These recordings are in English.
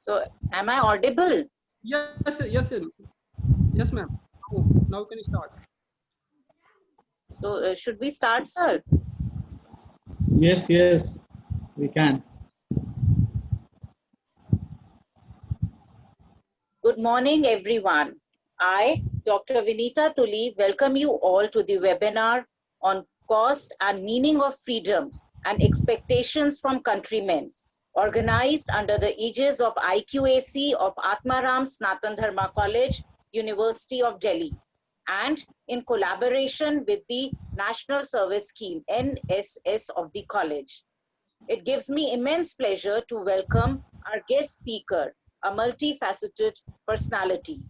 So, am I audible? Yes, yes, yes, ma'am. Now can you start? So, should we start, sir? Yes, we can. Good morning, everyone. I, Dr. Vinita Tuli, welcome you all to the webinar on cost and meaning of freedom and expectations from countrymen, organized under the aegis of IQAC of Atmaram Sanatan Dharma College, University of Delhi, and in collaboration with the National Service Scheme, NSS of the college. It gives me immense pleasure to welcome our guest speaker, a multifaceted personality,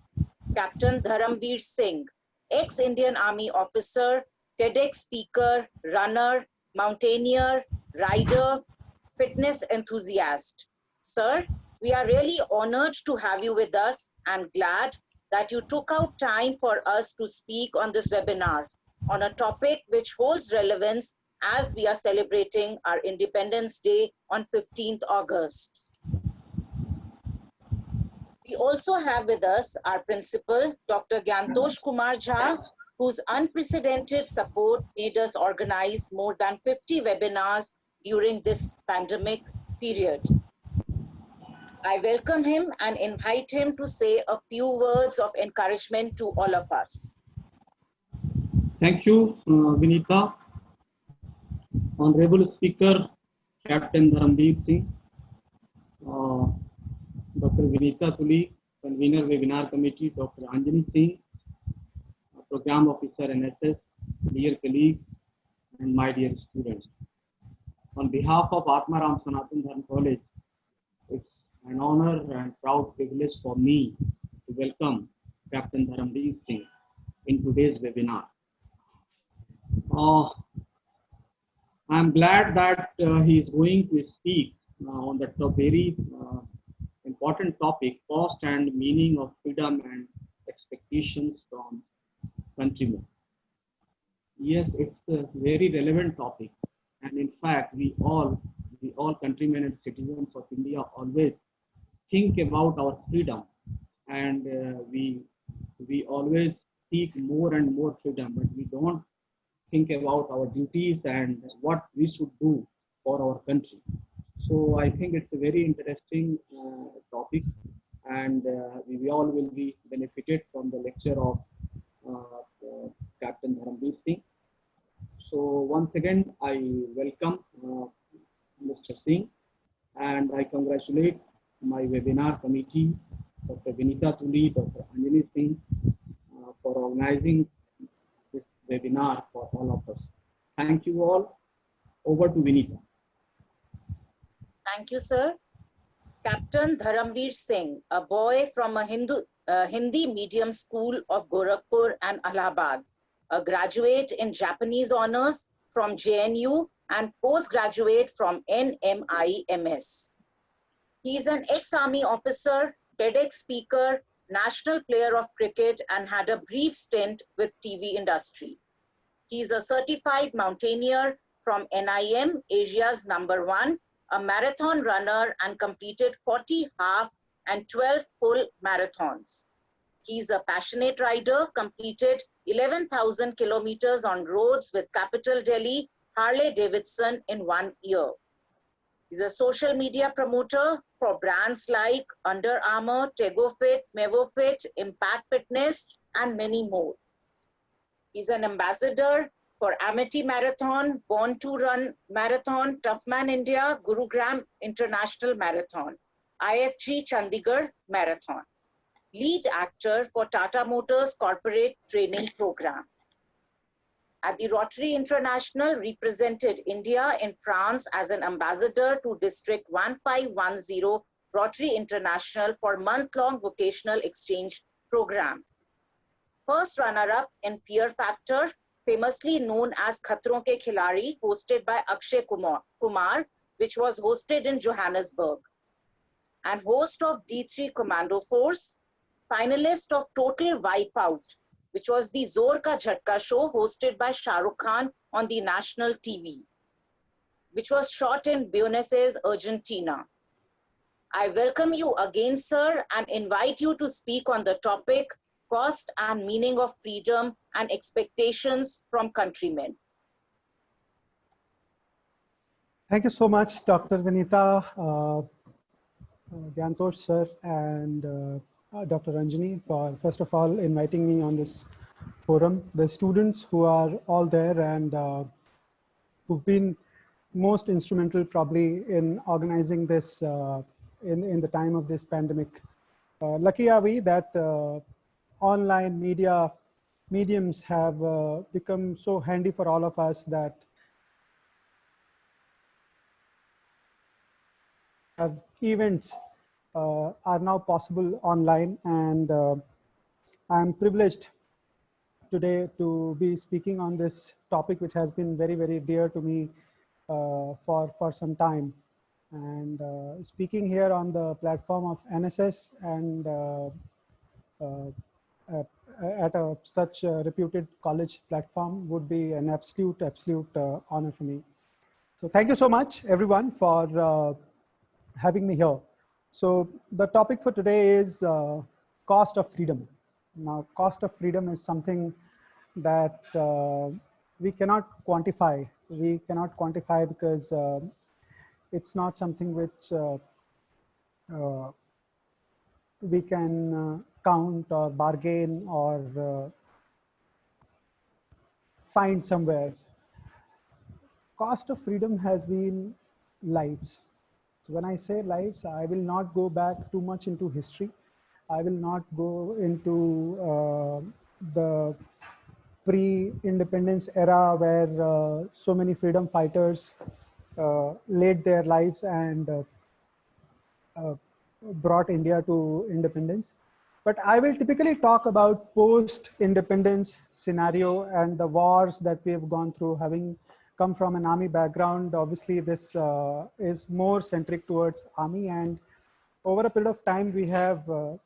Captain Dharamveer Singh, ex-Indian Army officer, TEDx speaker, runner, mountaineer, rider, fitness enthusiast. Sir, we are really honored to have you with us and glad that you took out time for us to speak on this webinar on a topic which holds relevance as we are celebrating our Independence Day on 15th August. We also have with us our principal, Dr. Gyantosh Kumar Jha, whose unprecedented support made us organize more than 50 webinars during this pandemic period. I welcome him and invite him to say a few words of encouragement to all of us. Thank you, Vinita. Honorable Speaker, Captain Dharamveer Singh, Dr. Vinita Tuli, Convener Webinar Committee, Dr. Anjani Singh, Program Officer NSS, dear colleagues, and my dear students. On behalf of Atmaram Sanatan Dharma College, it's an honor and proud privilege for me to welcome Captain Dharamveer Singh in today's webinar. I'm glad that he is going to speak on that very important topic, cost and meaning of freedom and expectations from countrymen. Yes, it's a very relevant topic, and in fact, we all countrymen and citizens of India always think about our freedom, and we always seek more and more freedom, but we don't think about our duties and what we should do for our country. So I think it's a very interesting topic, and we all will be benefited from the lecture of Captain Dharamveer Singh. So once again, I welcome Mr. Singh, and I congratulate my webinar committee, Dr. Vinita Tuli, Dr. Anjani Singh, for organizing this webinar for all of us. Thank you all. Over to Vinita. Thank you, sir. Captain Dharamveer Singh, a boy from a Hindi medium school of Gorakhpur and Allahabad, a graduate in Japanese honors from JNU and postgraduate from NMIMS. He is an ex-army officer, TEDx speaker, national player of cricket, and had a brief stint with TV industry. He is a certified mountaineer from NIM, Asia's #1, a marathon runner, and completed 40 half and 12 full marathons. He's a passionate rider, completed 11,000 kilometers on roads with Capital Delhi, Harley Davidson in 1 year. He's a social media promoter for brands like Under Armour, TegoFit, MevoFit, Impact Fitness, and many more. He's an ambassador for Amity Marathon, Born to Run Marathon, Toughman India, Gurugram International Marathon, IFG Chandigarh Marathon. Lead actor for Tata Motors Corporate Training Program. At the Rotary International, represented India in France as an ambassador to District 1510 Rotary International for month-long vocational exchange program. First runner-up in Fear Factor, famously known as Khatron Ke Khiladi, hosted by Akshay Kumar, which was hosted in Johannesburg. And host of D3 Commando Force, finalist of Total Wipeout, which was the Zor Ka Jhatka show hosted by Shah Rukh Khan on the national TV, which was shot in Buenos Aires, Argentina. I welcome you again, sir, and invite you to speak on the topic, cost and meaning of freedom and expectations from countrymen. Thank you so much, Dr. Vinita, Gyantosh sir, and Dr. Ranjani for, first of all, inviting me on this forum. The students who are all there and who've been most instrumental probably in organizing this in the time of this pandemic. Lucky are we that online mediums have become so handy for all of us that events are now possible online, and I'm privileged today to be speaking on this topic, which has been very, very dear to me for some time. And speaking here on the platform of NSS and at such a reputed college platform would be an absolute honor for me. So thank you so much, everyone, for having me here. So the topic for today is cost of freedom. Now, cost of freedom is something that we cannot quantify. We cannot quantify because it's not something which we can count or bargain or find somewhere. Cost of freedom has been lives. So when I say lives, I will not go back too much into history. I will not go into the pre-independence era where so many freedom fighters laid their lives and brought India to independence. But I will typically talk about post-independence scenario and the wars that we have gone through. Having come from an army background, obviously this is more centric towards army, and over a period of time we have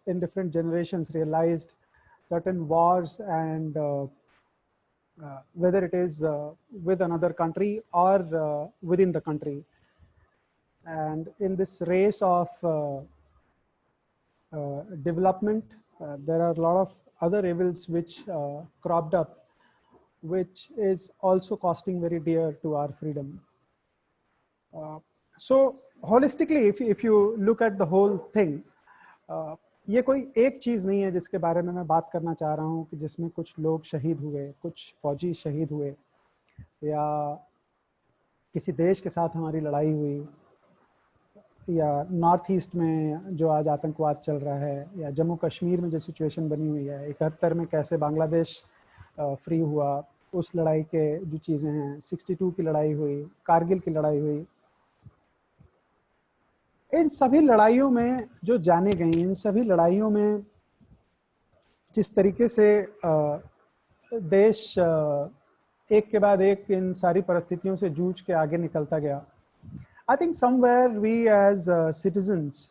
in different generations realized certain wars and whether it is with another country or within the country. And in this race of development, there are a lot of other evils which cropped up, which is also costing very dear to our freedom. So holistically, if you look at the whole thing, ये कोई एक चीज़ नहीं है जिसके बारे में मैं बात करना चाह रहा हूँ कि जिसमें कुछ लोग शहीद हुए, कुछ फौजी शहीद हुए, या किसी देश के साथ हमारी लड़ाई हुई, या नॉर्थ ईस्ट में जो आज आतंकवाद चल रहा है, या जम्मू कश्मीर में जो सिचुएशन बनी हुई है, 71 में कैसे बांग्लादेश फ्री हुआ, उस लड़ाई के जो चीज़ें हैं, 62 की लड़ाई हुई, कारगिल की लड़ाई हुई, इन सभी लड़ाइयों में जो जाने गई, इन सभी लड़ाइयों में जिस तरीके से देश एक के बाद एक इन सारी परिस्थितियों से जूझ के आगे निकलता गया, I think somewhere we as citizens,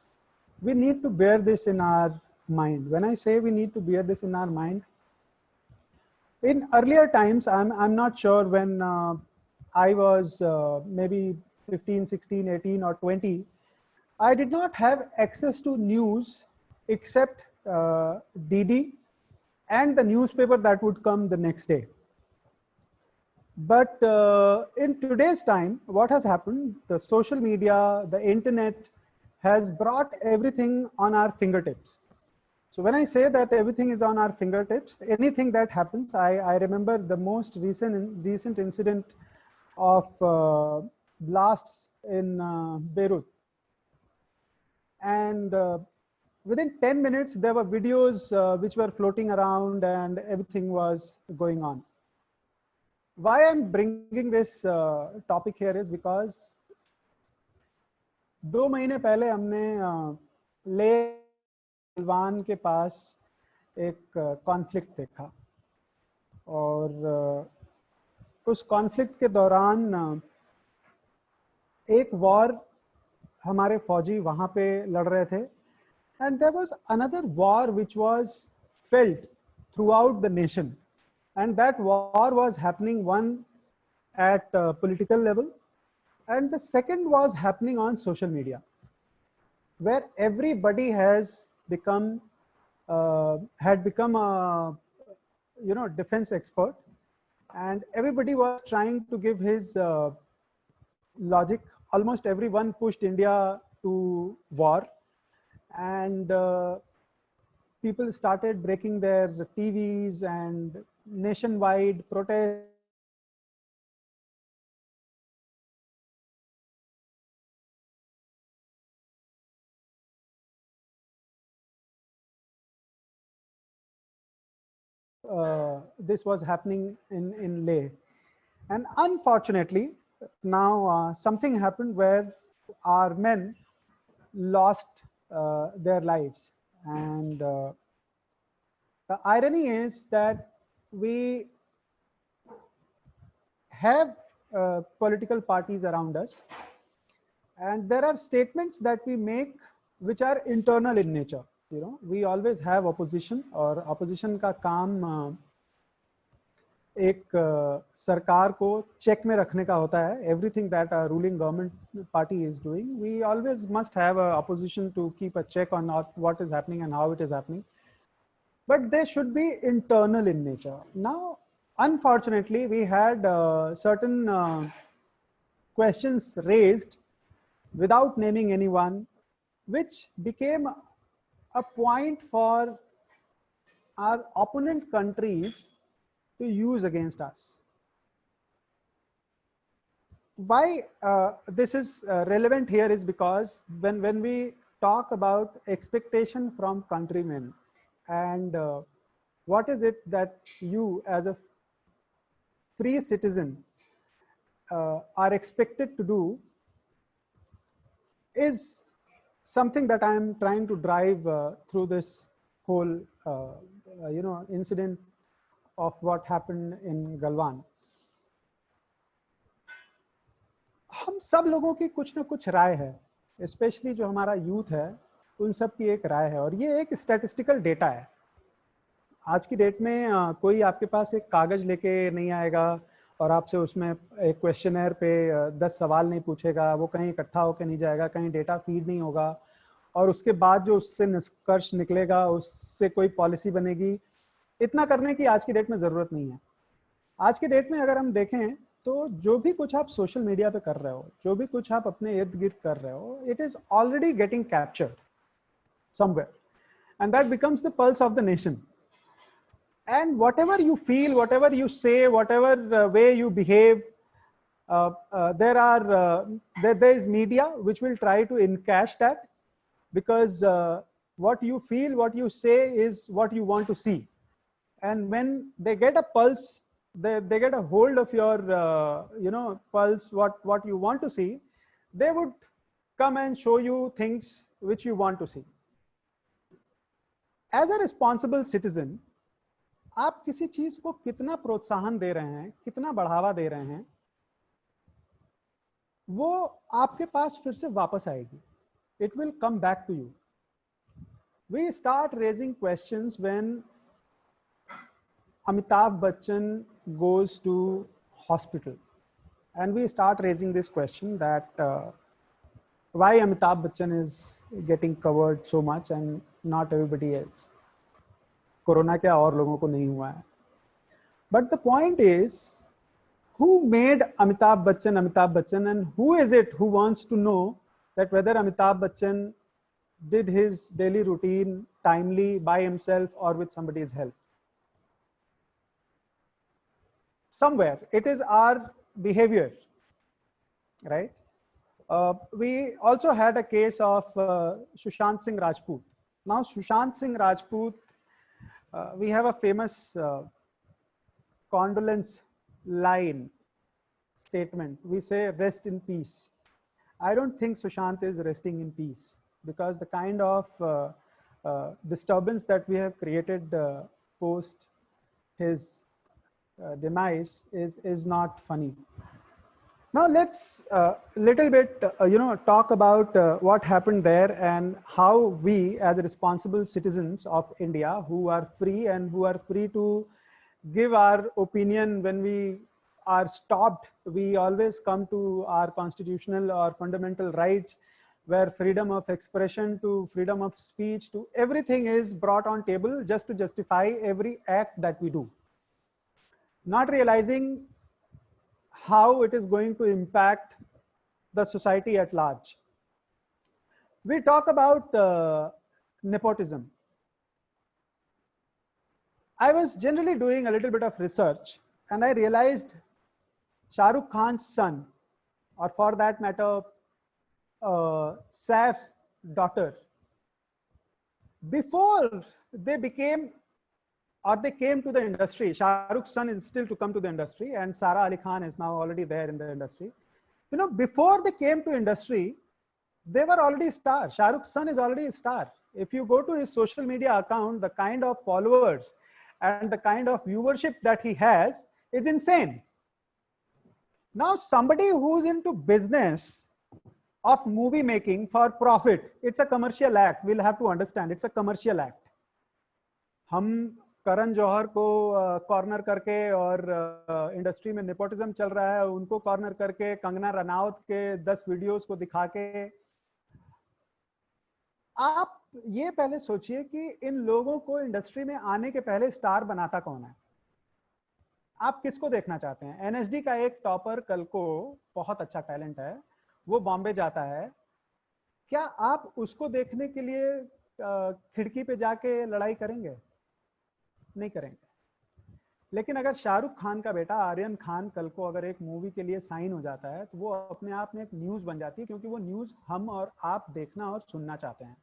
we need to bear this in our mind. When I say we need to bear this in our mind, in earlier times, I'm not sure when I was maybe 15, 16, 18 or 20, I did not have access to news except DD and the newspaper that would come the next day. But in today's time, what has happened, the social media, the internet has brought everything on our fingertips. So when I say that everything is on our fingertips, anything that happens, I remember the most recent incident of blasts in Beirut. And within 10 minutes, there were videos which were floating around and everything was going on. Why I'm bringing this topic here is because 2 महीने पहले हमने लेवान के पास एक conflict देखा, और उस conflict के दौरान एक वॉर हमारे फौजी वहाँ पे लड़ रहे थे, and there was another war which was felt throughout the nation. And that war was happening, one at political level, and the second was happening on social media. where everybody has become had become a defense expert, and everybody was trying to give his logic. Almost everyone pushed India to war, and people started breaking their TVs, and nationwide protests. This was happening in Leh. And unfortunately, now something happened where our men lost their lives. And the irony is that we have political parties around us, and there are statements that we make which are internal in nature. We always have opposition, और opposition का काम एक सरकार को check में रखने का होता है. Everything that a ruling government party is doing, we always must have a opposition to keep a check on what is happening and how it is happening. But they should be internal in nature. Now, unfortunately, we had certain questions raised without naming anyone, which became a point for our opponent countries to use against us. Why this is relevant here is because when we talk about expectation from countrymen, and what is it that you as a free citizen are expected to do, is something that I am trying to drive through this whole incident of what happened in Galwan. हम सब लोगों की कुछ ना कुछ राय है, specially जो हमारा यूथ है, उन सब की एक राय है, और ये एक स्टैटिस्टिकल डेटा है. आज की डेट में कोई आपके पास एक कागज लेके नहीं आएगा और आपसे उसमें एक क्वेश्चनर पे 10 सवाल नहीं पूछेगा, वो कहीं इकट्ठा होकर नहीं जाएगा, कहीं डेटा फीड नहीं होगा, और उसके बाद जो उससे निष्कर्ष निकलेगा उससे कोई पॉलिसी बनेगी. इतना करने की आज की डेट में ज़रूरत नहीं है. आज की डेट में अगर हम देखें तो जो भी कुछ आप सोशल मीडिया पे कर रहे हो, जो भी कुछ आप अपने इर्द गिर्द कर रहे हो, it is already getting captured somewhere, and that becomes the pulse of the nation. And whatever you feel, whatever you say, whatever way you behave, there is media which will try to encash that, because what you feel, what you say is what you want to see. And when they get a pulse, they get a hold of your pulse, what you want to see, they would come and show you things which you want to see. As a responsible citizen, आप किसी चीज को कितना प्रोत्साहन दे रहे हैं, कितना बढ़ावा दे रहे हैं, वो आपके पास फिर से वापस आएगी. It will come back to you. We start raising questions when Amitabh Bachchan goes to hospital, and we start raising this question that why Amitabh Bachchan is getting covered so much and not everybody else. Corona क्या और लोगों को नहीं हुआ है. But the point is, who made Amitabh Bachchan, and who is it who wants to know that whether Amitabh Bachchan did his daily routine timely by himself or with somebody's help? Somewhere it is our behavior, right? We also had a case of Sushant Singh Rajput. Now Sushant Singh Rajput, we have a famous condolence line statement. We say rest in peace. I don't think Sushant is resting in peace, because the kind of disturbance that we have created post his demise is not funny. Now let's little bit talk about what happened there, and how we as responsible citizens of India, who are free and who are free to give our opinion when we are stopped. We always come to our constitutional or fundamental rights where freedom of expression to freedom of speech to everything is brought on table just to justify every act that we do, not realizing how it is going to impact the society at large. We talk about nepotism. I was generally doing a little bit of research and I realized Shah Rukh Khan's son, or for that matter, Saif's daughter, before they became or they came to the industry, Shah Rukh's son is still to come to the industry and Sara Ali Khan is now already there in the industry. You know, before they came to industry, they were already stars. Shah Rukh's son is already a star. If you go to his social media account, the kind of followers and the kind of viewership that he has is insane. Now, somebody who's into business of movie making for profit, it's a commercial act. We'll have to understand, it's a commercial act. हम करण जौहर को corner करके और industry में nepotism चल रहा है, उनको corner करके कंगना रनावत के 10 वीडियोस को दिखा के, आप ये पहले सोचिए कि इन लोगों को इंडस्ट्री में आने के पहले स्टार बनाता कौन है? आप किसको देखना चाहते हैं? एनएसडी का एक टॉपर कल को बहुत अच्छा टैलेंट है, वो बॉम्बे जाता है, क्या आप उसको देखने के लिए खिड़की पे जाके लड़ाई करेंगे? नहीं करेंगे। लेकिन अगर शाहरुख खान का बेटा आर्यन खान कल को अगर एक मूवी के लिए साइन हो जाता है तो वो अपने आप में एक न्यूज बन जाती है, क्योंकि वो न्यूज हम और आप देखना और सुनना चाहते हैं।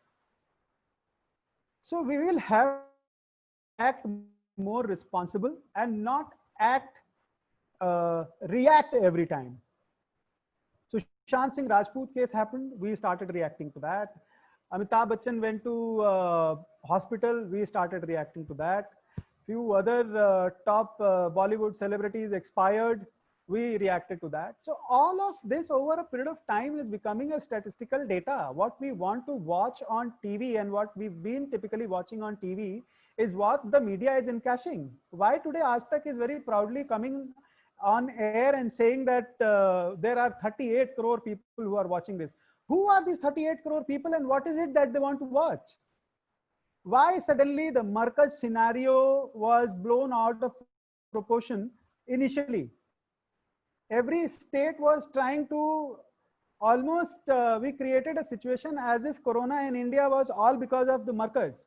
So we will have act more responsible and not react every time. So Sushant Singh Rajput case happened, we started reacting to that. Amitabh Bachchan went to hospital, we started reacting to that. Few other top Bollywood celebrities expired, we reacted to that. So all of this over a period of time is becoming a statistical data. What we want to watch on TV and what we've been typically watching on TV is what the media is encashing. Why today Aaj Tak is very proudly coming on air and saying that there are 38 crore people who are watching this. Who are these 38 crore people and what is it that they want to watch? Why suddenly the Markaz scenario was blown out of proportion initially? Every state was trying to almost, we created a situation as if Corona in India was all because of the Markaz.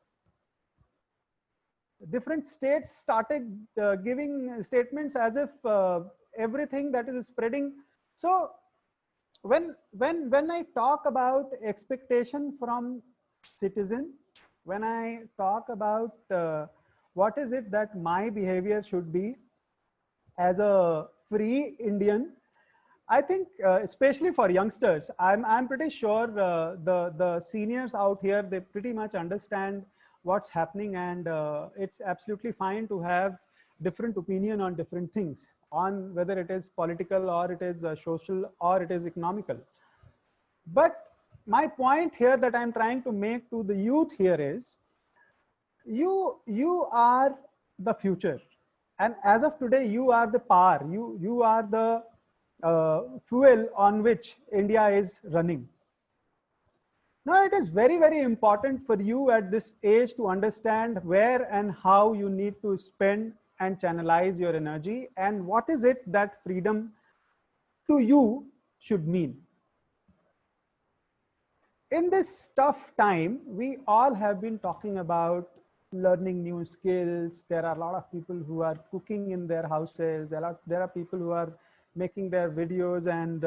Different states started giving statements as if everything that is spreading. So when I talk about expectation from citizen, when I talk about what is it that my behavior should be as a free Indian, I think especially for youngsters, I'm pretty sure the seniors out here, they pretty much understand what's happening, and it's absolutely fine to have different opinion on different things, on whether it is political or it is social or it is economical. But my point here that I'm trying to make to the youth here is, you are the future, and as of today you are the power, you are the fuel on which India is running. Now it is very, very important for you at this age to understand where and how you need to spend and channelize your energy, and what is it that freedom to you should mean. In this tough time, we all have been talking about learning new skills. There are a lot of people who are cooking in their houses. There are people who are making their videos and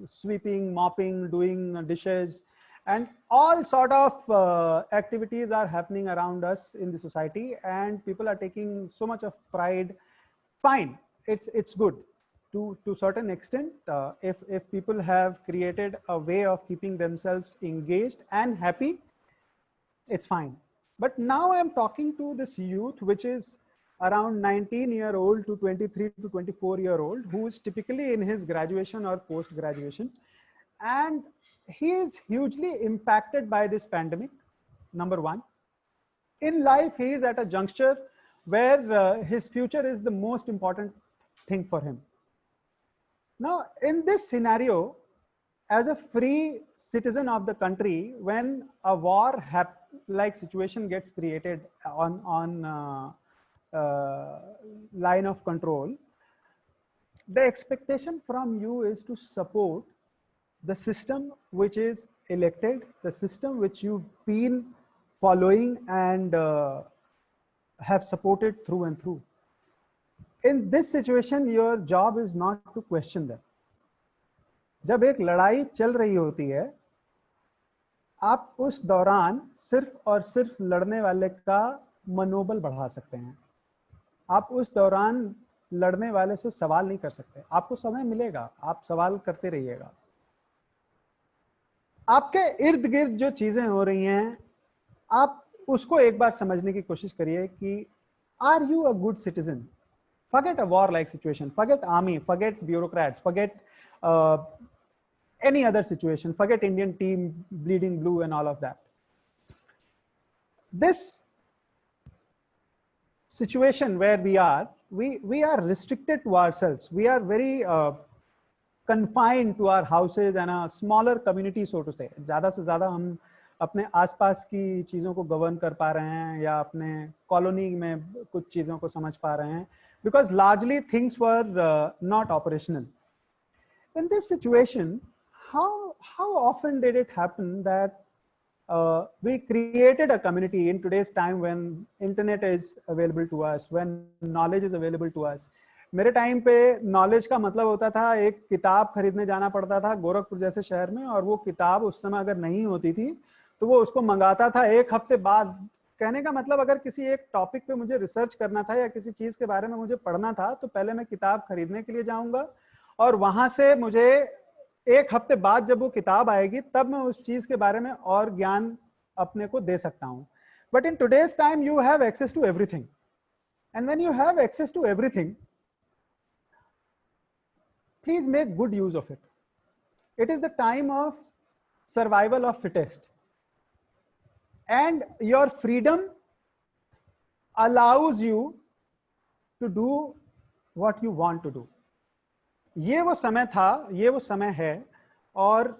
sweeping, mopping, doing dishes, and all sort of activities are happening around us in the society, and people are taking so much of pride. Fine, it's good to certain extent. If people have created a way of keeping themselves engaged and happy, it's fine. But now I'm talking to this youth, which is around 19-year-old to 23 to 24-year-old, who is typically in his graduation or post-graduation. And he is hugely impacted by this pandemic, number one. In life, he is at a juncture where his future is the most important thing for him. Now, in this scenario, as a free citizen of the country, when a war like situation gets created on line of control, the expectation from you is to support the system which is elected, the system which you've been following and have supported through and through. In this situation, your job is not to question them. जब एक लड़ाई चल रही होती है, आप उस दौरान सिर्फ और सिर्फ लड़ने वाले का मनोबल बढ़ा सकते हैं. आप उस दौरान लड़ने वाले से सवाल नहीं कर सकते. आपको समय मिलेगा, आप सवाल करते रहिएगा. आपके इर्द गिर्द जो चीजें हो रही हैं, आप उसको एक बार समझने की कोशिश करिए कि are you a good citizen? Forget a war-like situation, forget army, forget bureaucrats, forget any other situation, forget Indian team bleeding blue and all of that. This situation where we are restricted to ourselves. We are very confined to our houses and a smaller community, so to say. ज़्यादा से ज़्यादा हम अपने आसपास की चीज़ों को govern कर पा रहे हैं या अपने कॉलोनी में कुछ चीज़ों को समझ पा रहे हैं, because largely things were not operational. In this situation, how often did it happen that we created a community in today's time when internet is available to us, when knowledge is available to us? मेरे time पे knowledge का मतलब होता था एक किताब खरीदने जाना पड़ता था गोरखपुर जैसे शहर में, और वो किताब उस समय अगर नहीं होती थी तो वो उसको मंगाता था एक हफ्ते बाद. कहने का मतलब अगर किसी एक टॉपिक पे मुझे रिसर्च करना था या किसी चीज के बारे में मुझे पढ़ना था तो पहले मैं किताब खरीदने के लिए जाऊंगा, और वहां से मुझे एक हफ्ते बाद जब वो किताब आएगी तब मैं उस चीज के बारे में और ज्ञान अपने को दे सकता हूं. But in today's time you have access to everything, and when you have access to everything, please make good use of it. It is the time of survival of fittest, and your freedom allows you to do what you want to do. ये वो समय था, ये वो समय है, और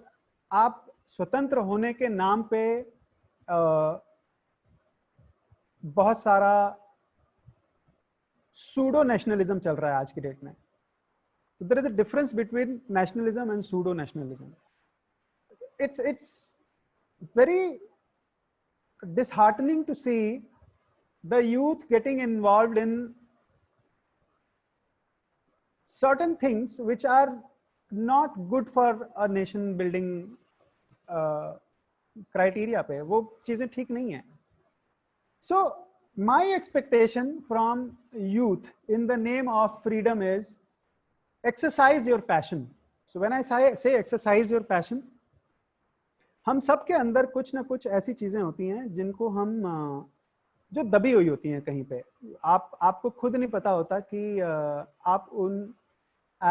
आप स्वतंत्र होने के नाम पे बहुत सारा सूडो नेशनलिज्म चल रहा है आज की डेट में. There is a difference between nationalism and pseudo nationalism. It's very disheartening to see the youth getting involved in certain things which are not good for a nation building criteria पे. वो चीजें ठीक नहीं है. So my expectation from youth in the name of freedom is exercise your passion. So when I say exercise your passion, हम सब के अंदर कुछ ना कुछ ऐसी चीजें होती हैं जिनको हम जो दबी हुई होती हैं कहीं पे. आपको खुद नहीं पता होता कि आप उन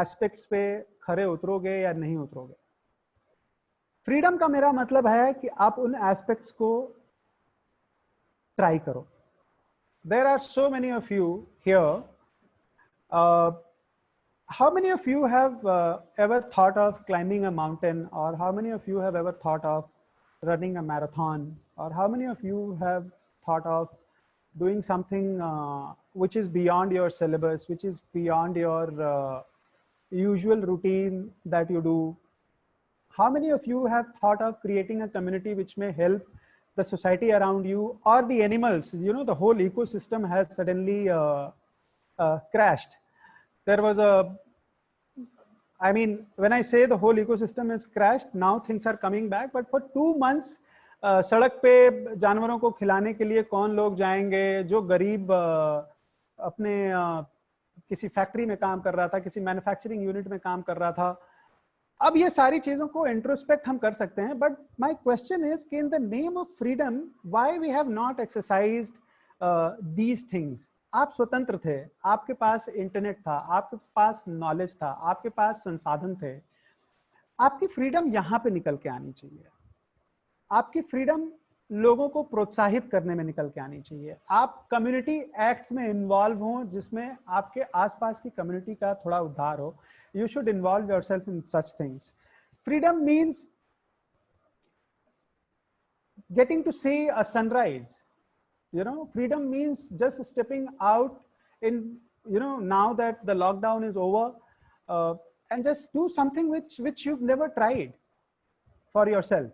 एस्पेक्ट्स पे खरे उतरोगे या नहीं उतरोगे. फ्रीडम का मेरा मतलब है कि आप उन एस्पेक्ट्स को ट्राई करो. There are so many of you here. How many of you have ever thought of climbing a mountain, or how many of you have ever thought of running a marathon, or how many of you have thought of doing something which is beyond your syllabus, which is beyond your usual routine that you do? How many of you have thought of creating a community which may help the society around you or the animals? You know, the whole ecosystem has suddenly crashed. There was I mean, when I say the whole ecosystem is crashed, now things are coming back, but for 2 months सड़क पे जानवरों को खिलाने के लिए कौन लोग जाएंगे? जो गरीब अपने किसी फैक्ट्री में काम कर रहा था, किसी मैन्युफैक्चरिंग यूनिट में काम कर रहा था. अब ये सारी चीजों को इंट्रोस्पेक्ट हम कर सकते हैं, बट माय क्वेश्चन इज कि in the name of freedom why we have not exercised these things. आप स्वतंत्र थे, आपके पास इंटरनेट था, आपके पास नॉलेज था, आपके पास संसाधन थे. आपकी फ्रीडम यहाँ पे निकल के आनी चाहिए. आपकी फ्रीडम लोगों को प्रोत्साहित करने में निकल के आनी चाहिए. आप कम्युनिटी एक्ट्स में इन्वॉल्व हों जिसमें आपके आसपास की कम्युनिटी का थोड़ा उद्धार हो. You should involve yourself in such things. freedom means getting to see a sunrise. You know, freedom means just stepping out in, you know, now that the lockdown is over, and just do something which you've never tried for yourself.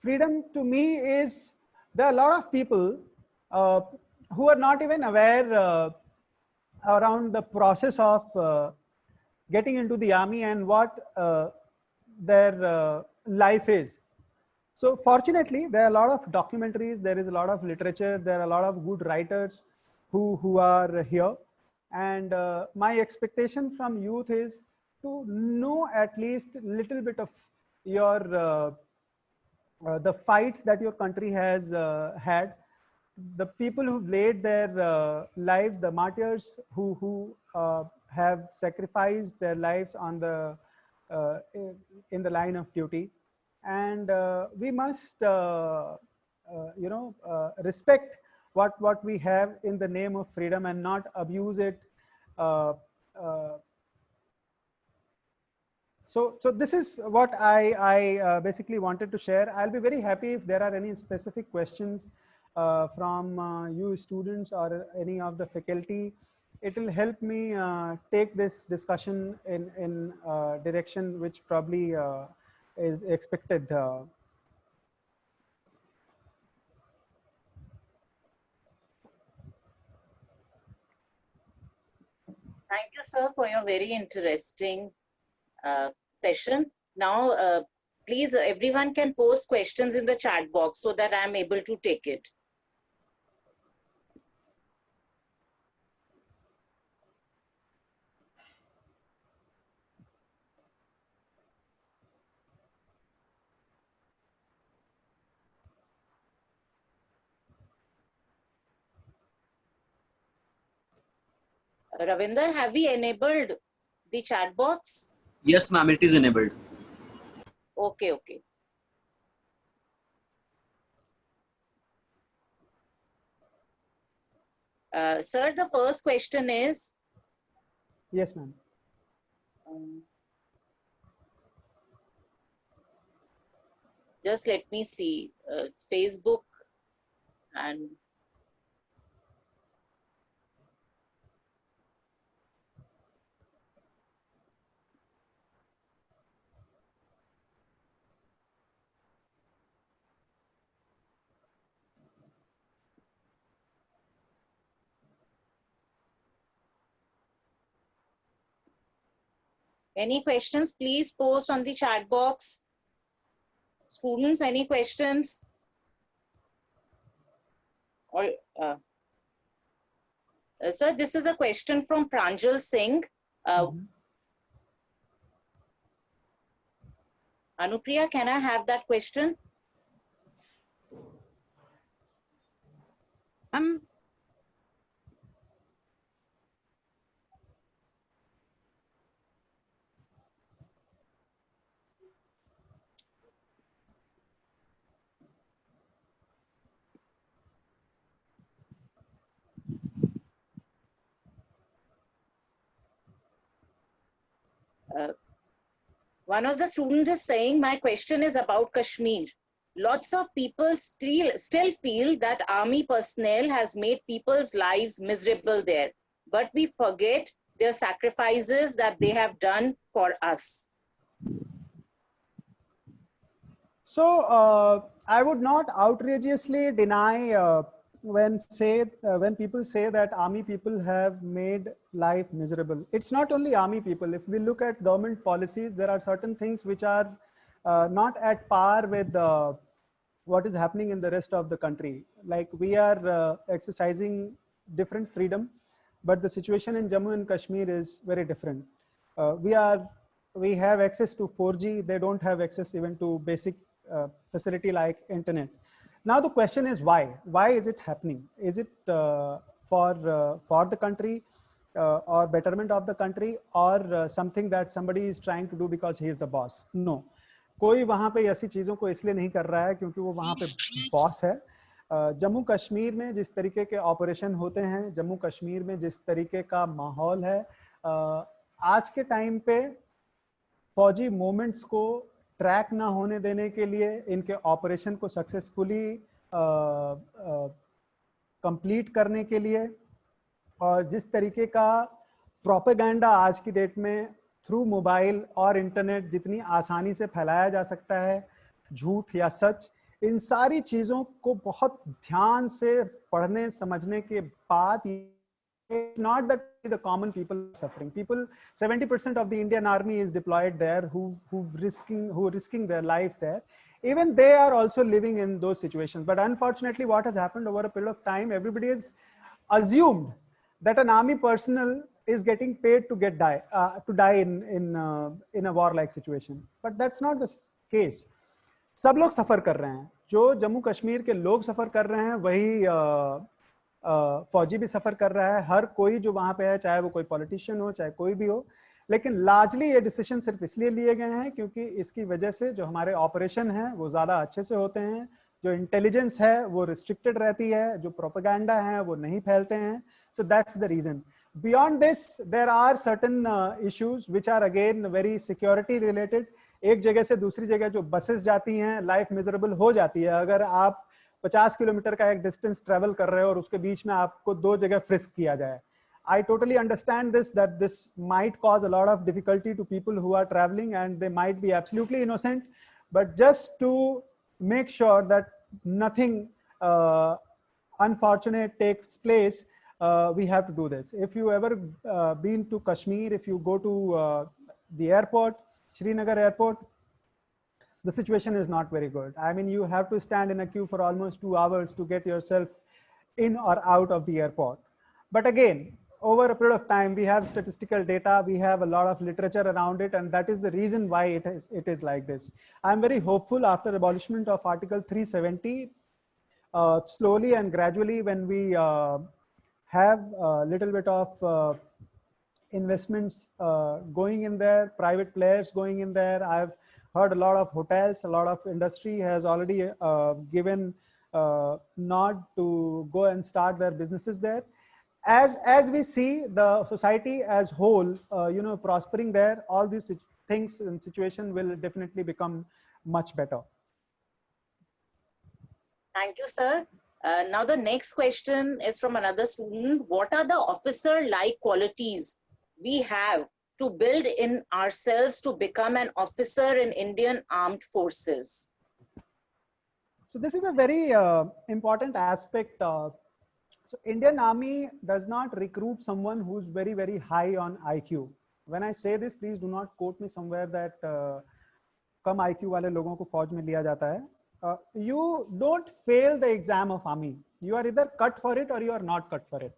Freedom to me is, there are a lot of people uh, who are not even aware around the process of getting into the army and what their life is. So fortunately, there are a lot of documentaries, there is a lot of literature, there are a lot of good writers who are here. And my expectation from youth is to know at least a little bit of your the fights that your country has had, the people who've laid their lives, the martyrs who have sacrificed their lives on the in the line of duty. And we must you know, respect what we have in the name of freedom and not abuse it. uh, uh, so this is what I basically wanted to share. I'll be very happy if there are any specific questions from you students or any of the faculty. It will help me take this discussion in direction which probably is expected. Thank you, sir, for your very interesting session. Now, please, everyone can post questions in the chat box so that I'm able to take it. Ravinder, have we enabled the chat box? Yes, ma'am, it is enabled. Okay, okay. Sir, the first question is, Yes, ma'am. just let me see, Facebook and any questions, please post on the chat box. Students, any questions? Or, sir, this is a question from Pranjal Singh. Anupriya, can I have that question? One of the students is saying, my question is about Kashmir. Lots of people still feel that army personnel has made people's lives miserable there, but we forget their sacrifices that they have done for us. So I would not outrageously deny when people say that army people have made life miserable. It's not only army people. If we look at government policies, there are certain things which are not at par with what is happening in the rest of the country. Like we are exercising different freedom, but the situation in Jammu and Kashmir is very different. We have access to 4G. They don't have access even to basic facility like internet. Now the question is why? Why is it happening? Is it for the country or betterment of the country, or something that somebody is trying to do because he is the boss? No, कोई वहाँ पे ऐसी चीज़ों को इसलिए नहीं कर रहा है क्योंकि वो वहाँ पे बॉस है. जम्मू कश्मीर में जिस तरीके के ऑपरेशन होते हैं, जम्मू कश्मीर में जिस तरीके का माहौल है, आज के टाइम पे फौजी मोमेंट्स को ट्रैक ना होने देने के लिए, इनके ऑपरेशन को सक्सेसफुली कंप्लीट करने के लिए, और जिस तरीके का प्रोपेगेंडा आज की डेट में थ्रू मोबाइल और इंटरनेट जितनी आसानी से फैलाया जा सकता है, झूठ या सच, इन सारी चीज़ों को बहुत ध्यान से पढ़ने समझने के बाद, it's not that the common people are suffering. People, 70% of the Indian army is deployed there, who risking their lives there. Even they are also living in those situations. But unfortunately, what has happened over a period of time, everybody has assumed that an army personnel is getting paid to die in a war-like situation. But that's not the case. सब लोग सफर कर रहे हैं, जो जम्मू कश्मीर के लोग सफर कर रहे हैं वही फौजी भी सफर कर रहा है, हर कोई जो वहां पे है, चाहे वो कोई पॉलिटिशियन हो, चाहे कोई भी हो। लेकिन लार्जली ये डिसीजन सिर्फ इसलिए लिए गए हैं क्योंकि इसकी वजह से जो हमारे ऑपरेशन हैं वो ज़्यादा अच्छे से होते हैं, जो इंटेलिजेंस है वो रिस्ट्रिक्टेड रहती है, जो प्रोपेगेंडा है वो नहीं फैलते हैं। So that's the reason. Beyond this there are certain issues which are again very security related. एक जगह से दूसरी जगह जो बसेस जाती हैं, लाइफ मिजरेबल हो जाती है अगर आप 50 किलोमीटर का एक डिस्टेंस ट्रेवल कर रहे हो और उसके बीच में आपको 2 जगह फ्रिस्क किया जाए। I totally understand this, that this might cause a lot of difficulty to people who are traveling and they might be absolutely innocent, but just to make sure that nothing unfortunate takes place, we have to do this. If you ever been to Kashmir, if you go to the airport, Srinagar airport, the situation is not very good. I mean, you have to stand in a queue for almost 2 hours to get yourself in or out of the airport. But again, over a period of time, we have statistical data, we have a lot of literature around it, and that is the reason why it is like this. I'm very hopeful after abolishment of Article 370, slowly and gradually, when we have a little bit of investments going in there, private players going in there. I've heard a lot of hotels, a lot of industry has already given nod to go and start their businesses there. As we see the society as whole, prospering there, all these things and situation will definitely become much better. Thank you, sir. Now the next question is from another student. What are the officer-like qualities we have to build in ourselves to become an officer in Indian Armed Forces? So this is a very important aspect. So Indian Army does not recruit someone who's very, very high on IQ. When I say this, please do not quote me somewhere that come IQ वाले लोगों को फौज में लिया जाता है. You don't fail the exam of army. You are either cut for it or you are not cut for it.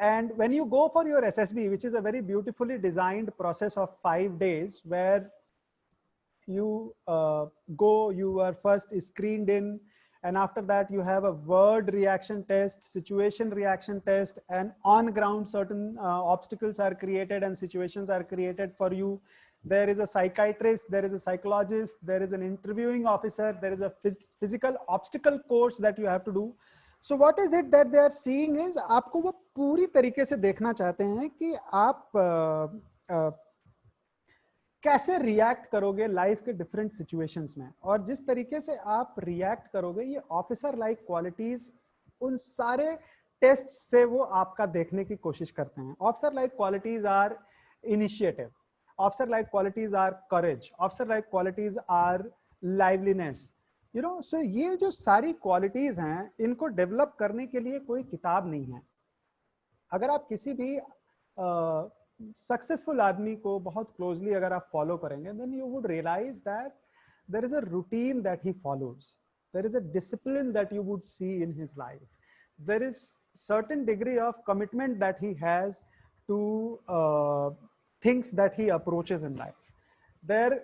And when you go for your SSB, which is a very beautifully designed process of 5 days, where you go, you are first screened in, and after that you have a word reaction test, situation reaction test, and on ground certain obstacles are created and situations are created for you. There is a psychiatrist, there is a psychologist, there is an interviewing officer, there is a physical obstacle course that you have to do. So what is it that they are seeing is, आपको वो पूरी तरीके से देखना चाहते हैं कि आप कैसे रिएक्ट करोगे लाइफ के डिफरेंट सिचुएशंस में, और जिस तरीके से आप रिएक्ट करोगे, ये ऑफिसर लाइक क्वालिटीज उन सारे टेस्ट से वो आपका देखने की कोशिश करते हैं. Officer like qualities are initiative, officer like qualities are courage, officer like qualities are liveliness, so ये जो सारी क्वालिटीज हैं, इनको डेवलप करने के लिए कोई किताब नहीं है. अगर आप किसी भी सक्सेसफुल आदमी को बहुत क्लोजली अगर आप फॉलो करेंगे, then you would realize that there is a routine that he follows, there is a discipline that you would see in his life, there is certain degree of commitment that he has to things that he approaches in life. There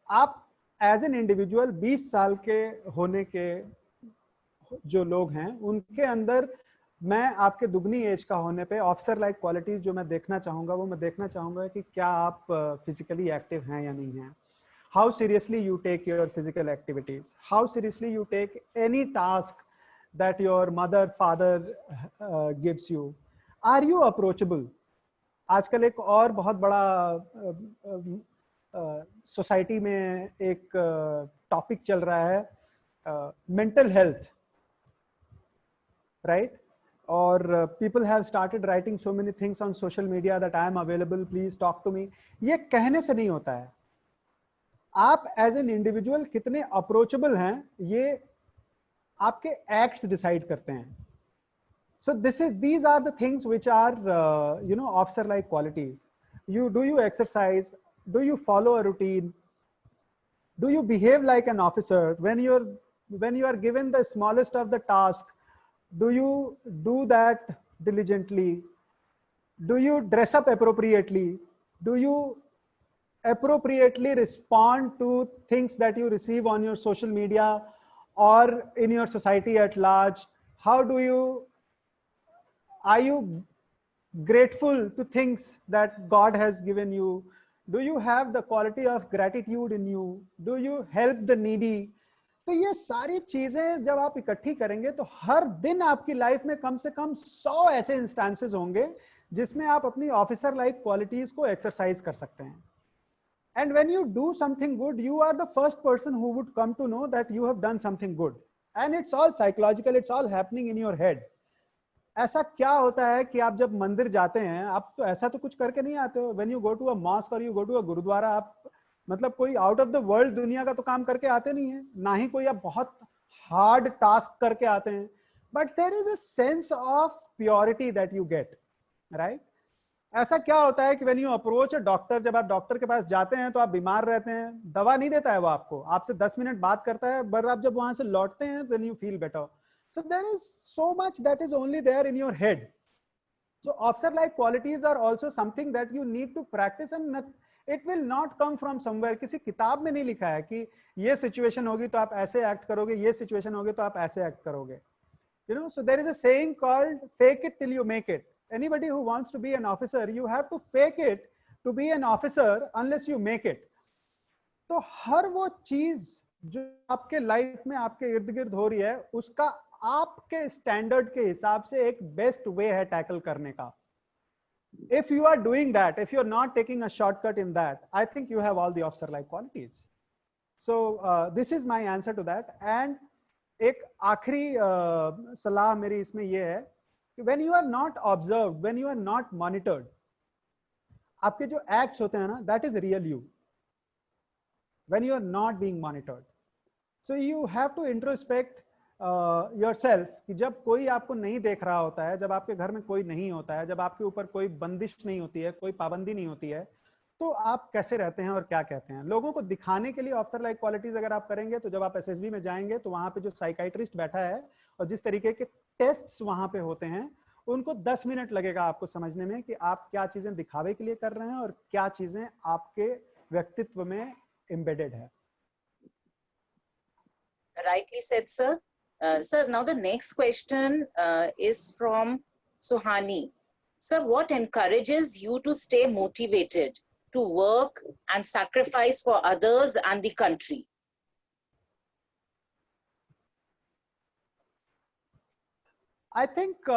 आप as an individual 20 साल के होने के जो लोग हैं, उनके अंदर मैं आपके दुगनी एज का होने पे ऑफिसर लाइक क्वालिटीज जो मैं देखना चाहूँगा, वो मैं देखना चाहूँगा कि क्या आप फिजिकली एक्टिव हैं या नहीं हैं. How seriously you take your physical activities, how seriously you take any task that your mother father gives you. Are you approachable, आजकल एक और बहुत बड़ा सोसाइटी में एक टॉपिक चल रहा है, मेंटल हेल्थ, राइट? और people have started writing so many things on social media that I am available, please talk to me. ये कहने से नहीं होता है, आप एज एन इंडिविजुअल कितने अप्रोचेबल हैं ये आपके एक्ट्स डिसाइड करते हैं. So these are the things which are officer like qualities. Do you exercise? Do you follow a routine? Do you behave like an officer when you are given the smallest of the task? Do you do that diligently? Do you dress up appropriately? Do you appropriately respond to things that you receive on your social media or in your society at large? Are you grateful to things that God has given you? Do you have the quality of gratitude in you? Do you help the needy? तो ये सारी चीजें जब आप इकट्ठी करेंगे तो हर दिन आपकी लाइफ में कम से कम 100 ऐसे इंस्टेंसेस होंगे जिसमें आप अपनी ऑफिसर लाइक क्वालिटीज को एक्सरसाइज कर सकते हैं. And when you do something good, you are the first person who would come to know that you have done something good. And it's all psychological, it's all happening in your head. ऐसा क्या होता है कि आप जब मंदिर जाते हैं, आप तो ऐसा तो कुछ करके नहीं आते हो. When you go to a mosque or you go to a gurdwara, आप मतलब कोई आउट ऑफ द वर्ल्ड दुनिया का तो काम करके आते नहीं है, ना ही कोई आप बहुत हार्ड टास्क करके आते हैं. But there is a sense of purity that you get, right? ऐसा क्या होता है कि when you approach a doctor, जब आप डॉक्टर के पास जाते हैं तो आप बीमार रहते हैं, दवा नहीं देता है वो आपको, आपसे 10 मिनट बात करता है, पर आप जब वहां से लौटते हैं then you feel better. So there is so much that is only there in your head. So officer like qualities are also something that you need to practice and it will not come from somewhere. किसी किताब में नहीं लिखा है कि ये situation होगी तो आप ऐसे एक्ट करोगे, ये सिचुएशन होगी तो आप ऐसे एक्ट करोगे. You know, so there is a saying called fake it till you make it. Anybody who wants to be an officer, you have to fake it to be an officer unless you make it. तो हर वो चीज जो आपके life में आपके इर्द गिर्द हो रही है उसका आपके स्टैंडर्ड के हिसाब से एक बेस्ट वे है टैकल करने का. If you are doing that, if you're not taking a shortcut in that, I think you have all the officer like qualities. So this is my answer to that. And एक आखिरी सलाह मेरी इसमें ये है कि when you are not observed, when you are not monitored, आपके जो acts होते हैं ना, that is real you. When you are not being monitored, so you have to introspect yourself कि जब कोई आपको नहीं देख रहा होता है, जब आपके घर में कोई नहीं होता है, जब आपके ऊपर कोई बंदिश नहीं होती है, कोई पाबंदी नहीं होती है, तो आप कैसे रहते हैं और क्या कहते हैं. लोगों को दिखाने के लिए ऑफिसर लाइक क्वालिटीज अगर आप करेंगे तो जब आप एसएसबी में जाएंगे तो वहां पे जो साइकाइट्रिस्ट बैठा है और जिस तरीके के टेस्ट्स वहां पे होते हैं उनको 10 मिनट लगेगा आपको समझने में कि आप क्या चीजें दिखावे के लिए कर रहे हैं और क्या चीजें आपके व्यक्तित्व में एम्बेडेड है. Rightly said, sir. Sir, now the next question is from Suhani. Sir, what encourages you to stay motivated to work and sacrifice for others and the country? I think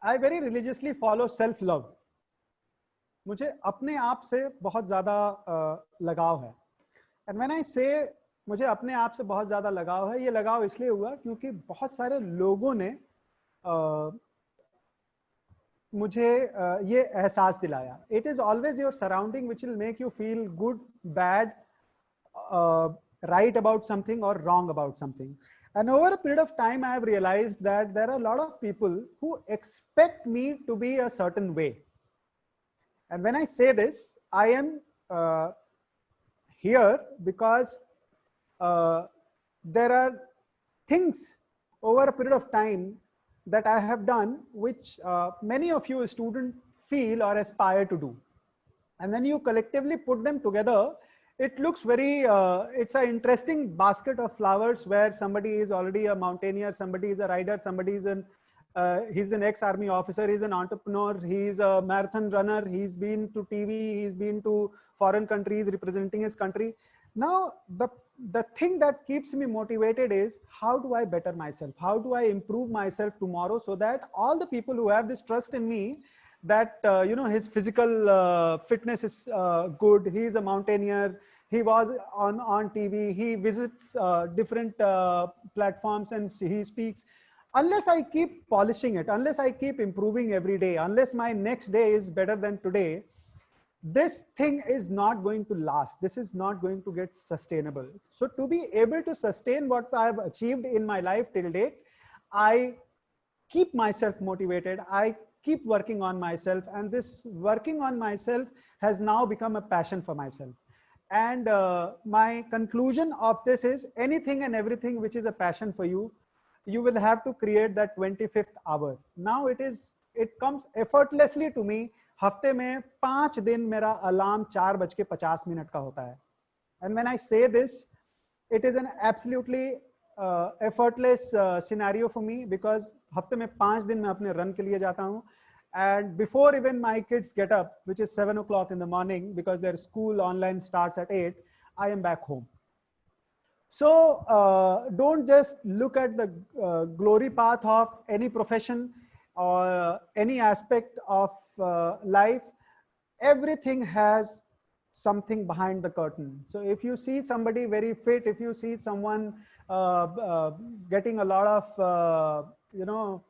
I very religiously follow self-love. मुझे अपने आप से बहुत ज़्यादा लगाव है. And when I say मुझे अपने आप से बहुत ज़्यादा लगाव है, ये लगाव इसलिए हुआ क्योंकि बहुत सारे लोगों ने मुझे ये एहसास दिलाया. It is always your surrounding which will make you feel good, bad, right about something or wrong about something. And over a period of time, I have realized that there are a lot of people who expect me to be a certain way. And when I say this, I am here because there are things over a period of time that I have done which many of you students feel or aspire to do. And when you collectively put them together, it looks very, it's an interesting basket of flowers where somebody is already a mountaineer, somebody is a rider, somebody is he's an ex-army officer, he's an entrepreneur, he's a marathon runner, he's been to TV, he's been to foreign countries representing his country. Now, the thing that keeps me motivated is how do I better myself? How do I improve myself tomorrow so that all the people who have this trust in me, that you know, his physical fitness is good. He is a mountaineer. He was on TV. He visits different platforms and he speaks. Unless I keep polishing it, unless I keep improving every day, unless my next day is better than today, this thing is not going to last. This is not going to get sustainable. So to be able to sustain what I've achieved in my life till date, I keep myself motivated. I keep working on myself, and this working on myself has now become a passion for myself. And my conclusion of this is, anything and everything which is a passion for you, you will have to create that 25th hour. Now it comes effortlessly to me. हफ्ते में 5 दिन मेरा alarm 4:50 का होता है. And when I say this, it is an absolutely effortless scenario for me, because हफ्ते में 5 दिन मैं अपने रन के लिए जाता हूँ. And before even my kids get up, which is 7 o'clock in the morning, because their school online starts at 8, I am back home. So don't just look at the glory path of any profession or any aspect of life. Everything has something behind the curtain. So if you see somebody very fit, if you see someone getting a lot of you know,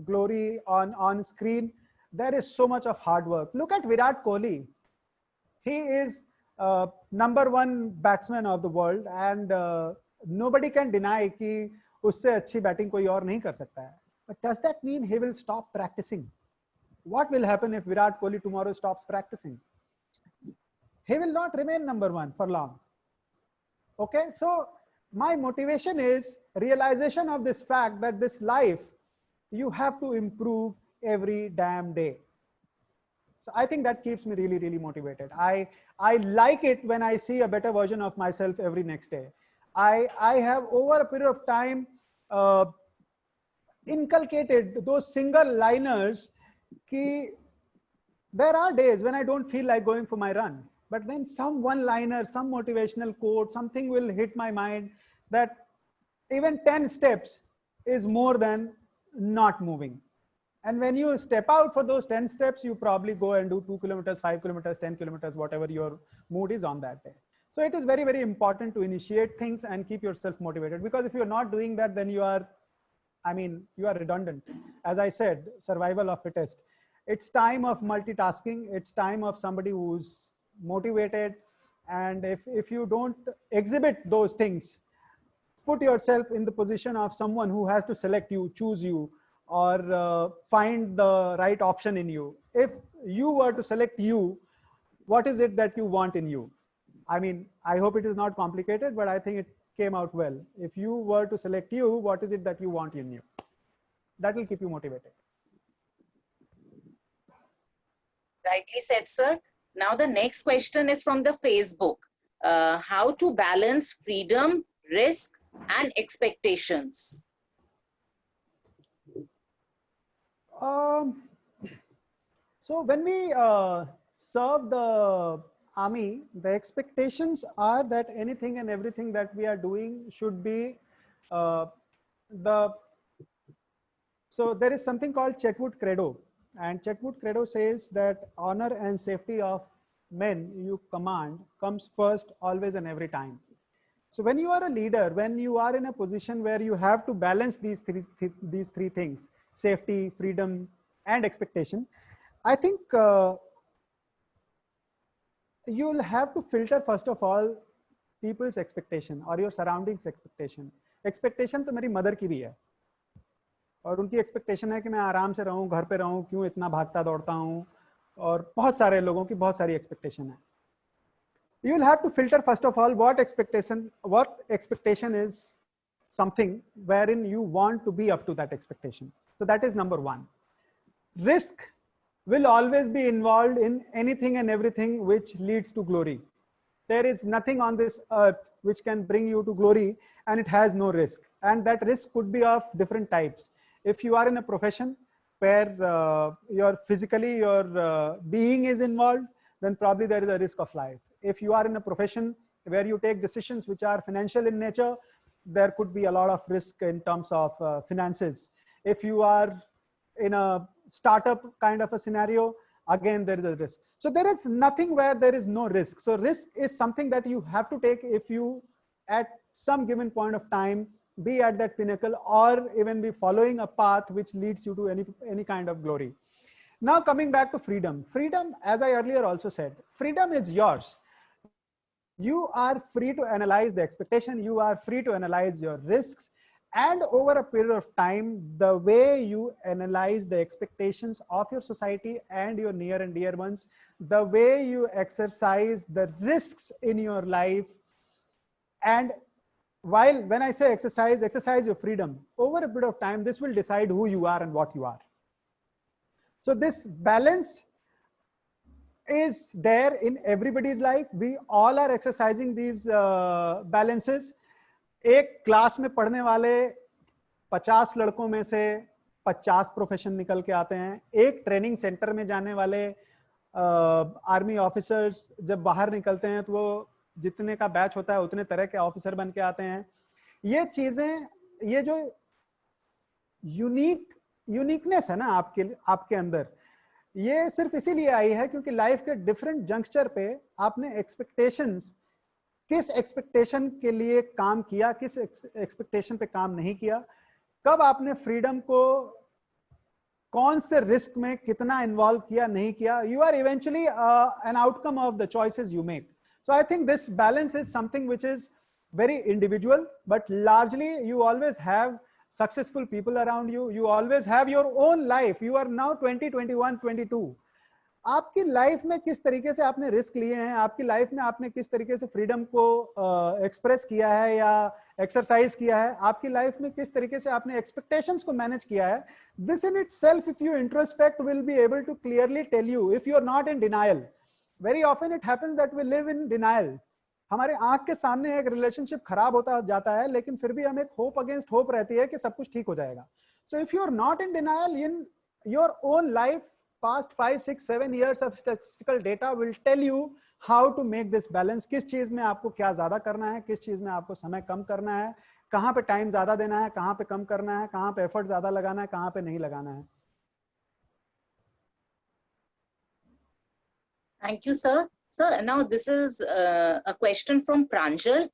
glory on screen, there is so much of hard work. Look at Virat Kohli. He is #1 batsman of the world, and nobody can deny कि उससे अच्छी batting कोई और नहीं कर सकता है. But does that mean he will stop practicing? What will happen if Virat Kohli tomorrow stops practicing? He will not remain #1 for long. Okay, so my motivation is realization of this fact that this life, you have to improve every damn day. So I think that keeps me really, really motivated. I like it when I see a better version of myself every next day. I have over a period of time inculcated those single liners. There are days when I don't feel like going for my run, but then some one liner, some motivational quote, something will hit my mind that even 10 steps is more than not moving. And when you step out for those 10 steps, you probably go and do 2 kilometers, 5 kilometers, 10 kilometers, whatever your mood is on that day. So it is very, very important to initiate things and keep yourself motivated, because if you're not doing that, then you are, I mean, you are redundant. As I said, survival of fittest. It's time of multitasking. It's time of somebody who's motivated. And if you don't exhibit those things, put yourself in the position of someone who has to select you, choose you, or find the right option in you. If you were to select you, what is it that you want in you? I mean, I hope it is not complicated, but I think it came out well. If you were to select you, what is it that you want in you? That will keep you motivated. Rightly said, sir. Now the next question is from the Facebook. How to balance freedom, risk, and expectations? So when we serve the army, the expectations are that anything and everything that we are doing should be so there is something called Chetwood Credo, and Chetwood Credo says that honor and safety of men you command comes first, always and every time. So when you are a leader, when you are in a position where you have to balance these three things, safety, freedom, and expectation, I think you'll have to filter first of all people's expectation or your surroundings expectation. Expectation तो मेरी mother की भी है, और उनकी expectation है कि मैं आराम से रहूं, घर पे रहूं, क्यों इतना भागता दौड़ता हूं, और बहुत सारे लोगों की बहुत सारी एक्सपेक्टेशन है. You will have to filter first of all what expectation is something wherein you want to be up to that expectation. So that is number one. Risk will always be involved in anything and everything which leads to glory. There is nothing on this earth which can bring you to glory and it has no risk. And that risk could be of different types. If you are in a profession where your being is involved, then probably there is a risk of life. If you are in a profession where you take decisions which are financial in nature, there could be a lot of risk in terms of finances. If you are in a startup kind of a scenario, again there is a risk. So there is nothing where there is no risk. So risk is something that you have to take if you at some given point of time be at that pinnacle, or even be following a path which leads you to any kind of glory. Now coming back to freedom. Freedom, as I earlier also said, freedom is yours. You are free to analyze the expectation, you are free to analyze your risks, and over a period of time, the way you analyze the expectations of your society and your near and dear ones, the way you exercise the risks in your life, and when I say exercise your freedom, over a period of time, this will decide who you are and what you are. So this balance is there in everybody's life. We all are exercising these balances. एक class में पढ़ने वाले 50 लड़कों में से 50 profession निकल के आते हैं. एक ट्रेनिंग सेंटर में जाने वाले आर्मी ऑफिसर्स जब बाहर निकलते हैं तो वो जितने का बैच होता है उतने तरह के ऑफिसर बन के आते हैं. ये चीजें, ये जो यूनिकनेस है ना आपके अंदर, ये सिर्फ इसीलिए आई है क्योंकि लाइफ के डिफरेंट जंक्चर पे आपने एक्सपेक्टेशंस, किस एक्सपेक्टेशन के लिए काम किया, किस एक्सपेक्टेशन पे काम नहीं किया, कब आपने फ्रीडम को कौन से रिस्क में कितना इन्वॉल्व किया नहीं किया. You are eventually an outcome of the choices you make. So I think this balance is something which is very individual, but largely you always have successful people around you. You always have your own life. You are now 20, 21, 22. आपकी life में किस तरीके से आपने risk लिए हैं, आपकी life में आपने किस तरीके से फ्रीडम को एक्सप्रेस किया है या एक्सरसाइज किया है, आपकी लाइफ में किस तरीके से आपने एक्सपेक्टेशंस को मैनेज किया है, this in itself if you introspect will be able to clearly tell you if you are not in denial. Very often it happens that we live in denial. हमारे आंख के सामने एक रिलेशनशिप खराब होता जाता है, लेकिन फिर भी हमें होप अगेंस्ट होप रहती है कि सब कुछ ठीक हो जाएगा. So if you are not in denial in your own life, past 5, 6, 7 years of statistical data will tell you how to make this balance. किस चीज में आपको क्या ज्यादा करना है, किस चीज में आपको समय कम करना है, कहाँ पे टाइम ज्यादा देना है, कहाँ पे कम करना है, कहाँ पे एफर्ट ज्यादा लगाना है, कहाँ पे नहीं लगाना है. Thank you, sir. Sir, now this is a question from Pranjal.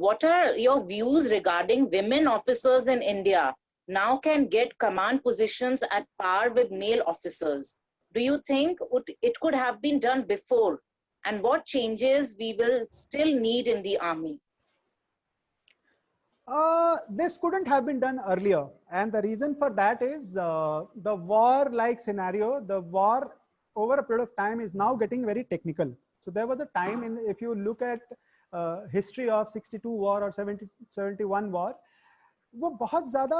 What are your views regarding women officers in India now can get command positions at par with male officers? Do you think it could have been done before? And what changes we will still need in the army? This couldn't have been done earlier. And the reason for that is the war-like scenario, the war over a period of time is now getting very technical. So there was a time if you look at history of 62 war or 71 war, वो बहुत ज़्यादा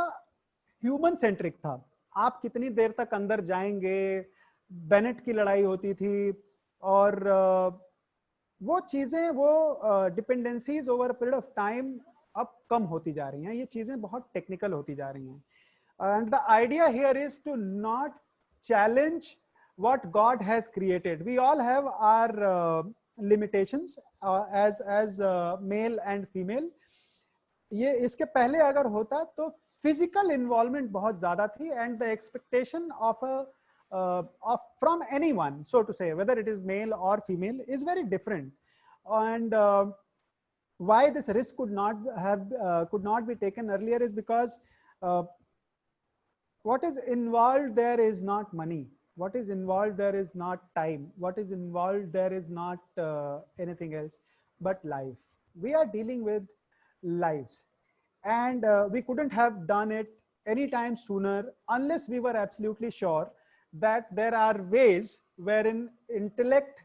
human centric था. आप कितनी देर तक अंदर जाएंगे, Bennett की लड़ाई होती थी, और वो चीज़ें, वो dependencies over a period of time अब कम होती जा रही हैं. ये चीज़ें बहुत टेक्निकल होती जा रही हैं. And the idea here is to not challenge what God has created. We all have our limitations as male and female. ये इसके पहले अगर होता तो physical involvement बहुत ज़्यादा थी, and the expectation of from anyone, so to say, whether it is male or female, is very different. And why this risk could not be taken earlier is because what is involved there is not money. What is involved there is not time. What is involved there is not anything else but life. We are dealing with lives, and we couldn't have done it any time sooner unless we were absolutely sure that there are ways wherein intellect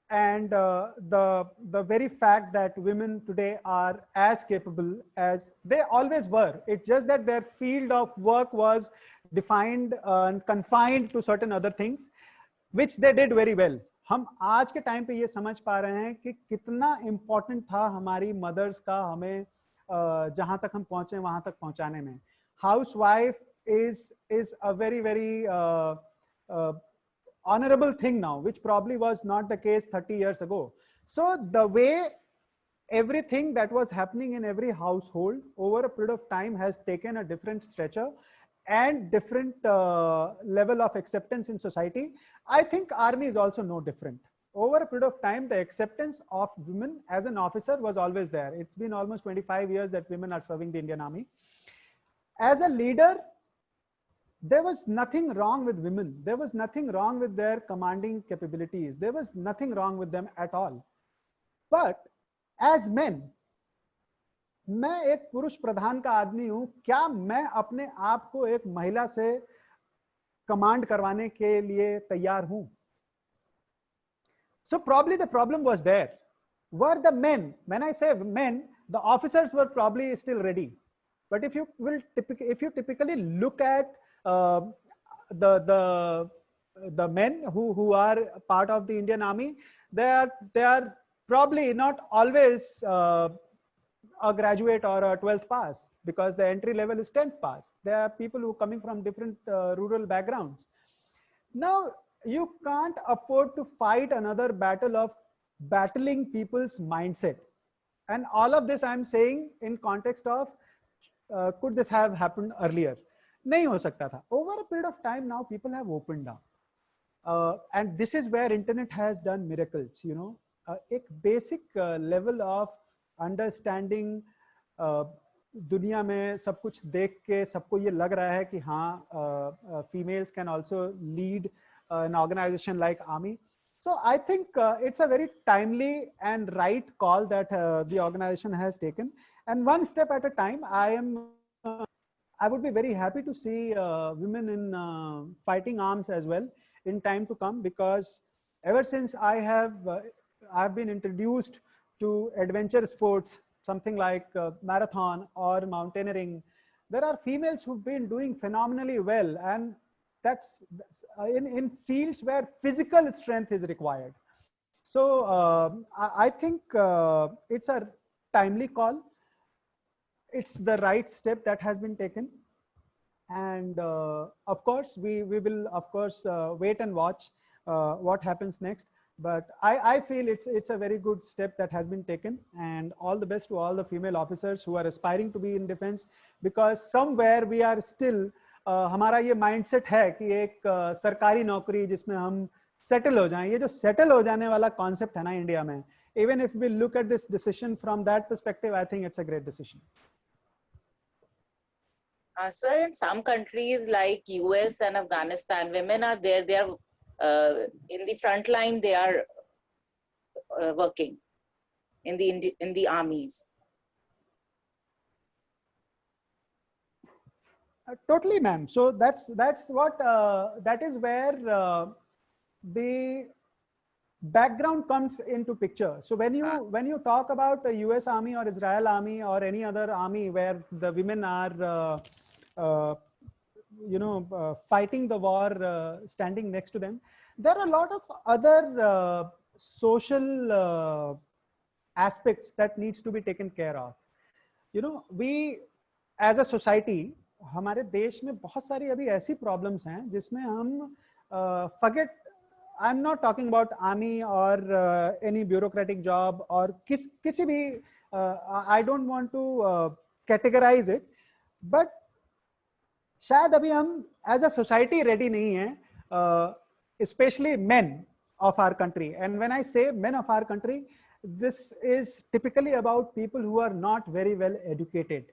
and the very fact that women today are as capable as they always were. It's just that their field of work was defined and confined to certain other things, which they did very well. हम आज के time पे ये समझ पा रहे हैं कि कितना important था हमारी mothers का हमें जहाँ तक हम पहुँचे वहाँ तक पहुँचाने में. Housewife is a very honorable thing now, which probably was not the case 30 years ago. So the way everything that was happening in every household over a period of time has taken a different stature, and different level of acceptance in society, I think army is also no different. Over a period of time, the acceptance of women as an officer was always there. It's been almost 25 years that women are serving the Indian Army. As a leader, there was nothing wrong with women. There was nothing wrong with their commanding capabilities. There was nothing wrong with them at all. But as men, मैं एक पुरुष प्रधान का आदमी हूं, क्या मैं अपने आप को एक महिला से कमांड करवाने के लिए तैयार हूं? So probably the problem was there. Were the men, when I say men, the officers were probably still ready. But if you typically look at the men who are part of the Indian Army, they are probably not always a graduate or a 12th pass, because the entry level is 10th pass. There are people who are coming from different rural backgrounds. Now, you can't afford to fight another battle of battling people's mindset. And all of this I'm saying in context of, could this have happened earlier? Nahi ho sakta tha. Over a period of time now, people have opened up. And this is where internet has done miracles, you know. एक basic level of understanding, दुनिया में सब कुछ देख के सबको ये लग रहा है कि हाँ, females can also lead an organization like army. So I think it's a very timely and right call that the organization has taken. And one step at a time, I would be very happy to see women in fighting arms as well in time to come, because ever since I've been introduced to adventure sports, something like marathon or mountaineering, there are females who've been doing phenomenally well, and that's in fields where physical strength is required. So I think it's a timely call. It's the right step that has been taken. And of course, we will of course wait and watch what happens next. But I feel it's a very good step that has been taken, and all the best to all the female officers who are aspiring to be in defense, because somewhere we are still हमारा ये mindset है कि एक सरकारी नौकरी जिसमें हम settle हो जाएं, ये जो settle हो जाने वाला concept है ना इंडिया में, even if we look at this decision from that perspective, I think it's a great decision. Sir, in some countries like US and Afghanistan, women are there. They are in the front line. They are working in the armies. Totally, ma'am. So that's what that is where the background comes into picture. So when you talk about the US Army or Israel Army or any other army where the women are fighting the war, standing next to them, there are a lot of other social aspects that needs to be taken care of. You know, we as a society, हमारे देश में बहुत सारी अभी ऐसी problems हैं जिसमें हम forget, I'm not talking about army or any bureaucratic job or किसी भी I don't want to categorize it, but शायद अभी हम as a society ready नहीं हैं, especially men of our country. And when I say men of our country, this is typically about people who are not very well educated.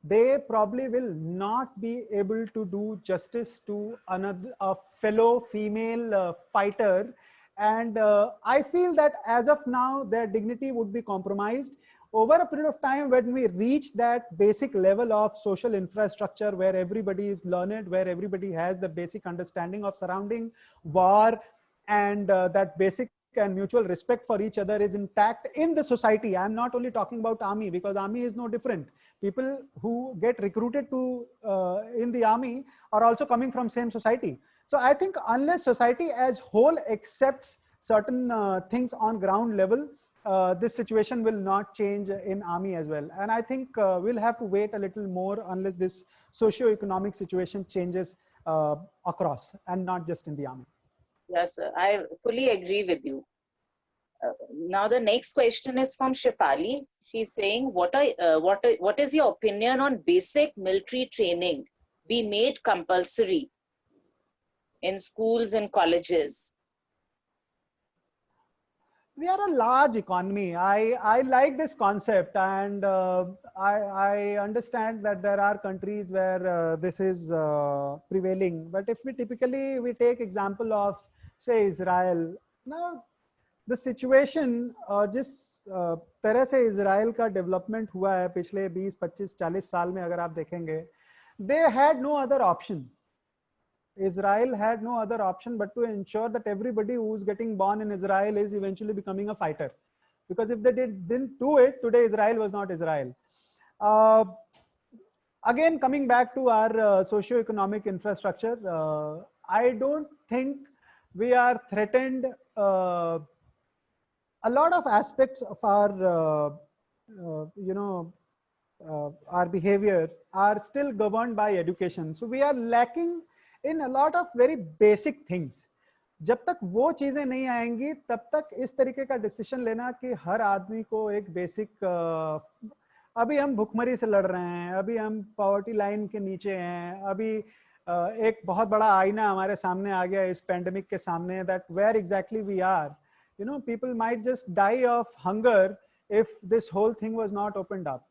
They probably will not be able to do justice to a fellow female fighter. And I feel that as of now, their dignity would be compromised. Over a period of time, when we reach that basic level of social infrastructure where everybody is learned, where everybody has the basic understanding of surrounding war, and that basic and mutual respect for each other is intact in the society. I'm not only talking about army, because army is no different. People who get recruited to in the army are also coming from same society. So I think unless society as whole accepts certain things on ground level, this situation will not change in army as well. And I think we'll have to wait a little more unless this socio-economic situation changes across and not just in the army. Yes, sir. I fully agree with you. Now the next question is from Shefali. She's saying, what is your opinion on basic military training be made compulsory in schools and colleges? We are a large economy. I like this concept, and I understand that there are countries where this is prevailing. But if we take example of, say, Israel. Now the situation जिस तरह से Israel का development हुआ है पिछले 20, 25, 40 साल में अगर आप देखेंगे, they had no other option. Israel had no other option but to ensure that everybody who's getting born in Israel is eventually becoming a fighter. Because if they didn't do it, today Israel was not Israel. Again, coming back to our socio-economic infrastructure, I don't think we are threatened. A lot of aspects of our, our behavior are still governed by education. So we are lacking in a lot of very basic things. जब तक वो चीजें नहीं आएंगी तब तक इस तरीके का डिसीजन लेना कि हर आदमी को एक बेसिक, अभी हम भुखमरी से लड़ रहे हैं, अभी हम पॉवर्टी लाइन के नीचे हैं, अभी एक बहुत बड़ा आईना हमारे सामने आ गया इस पेंडेमिक के सामने, that where exactly we are. You know, people might just die of hunger if this whole thing was not opened up.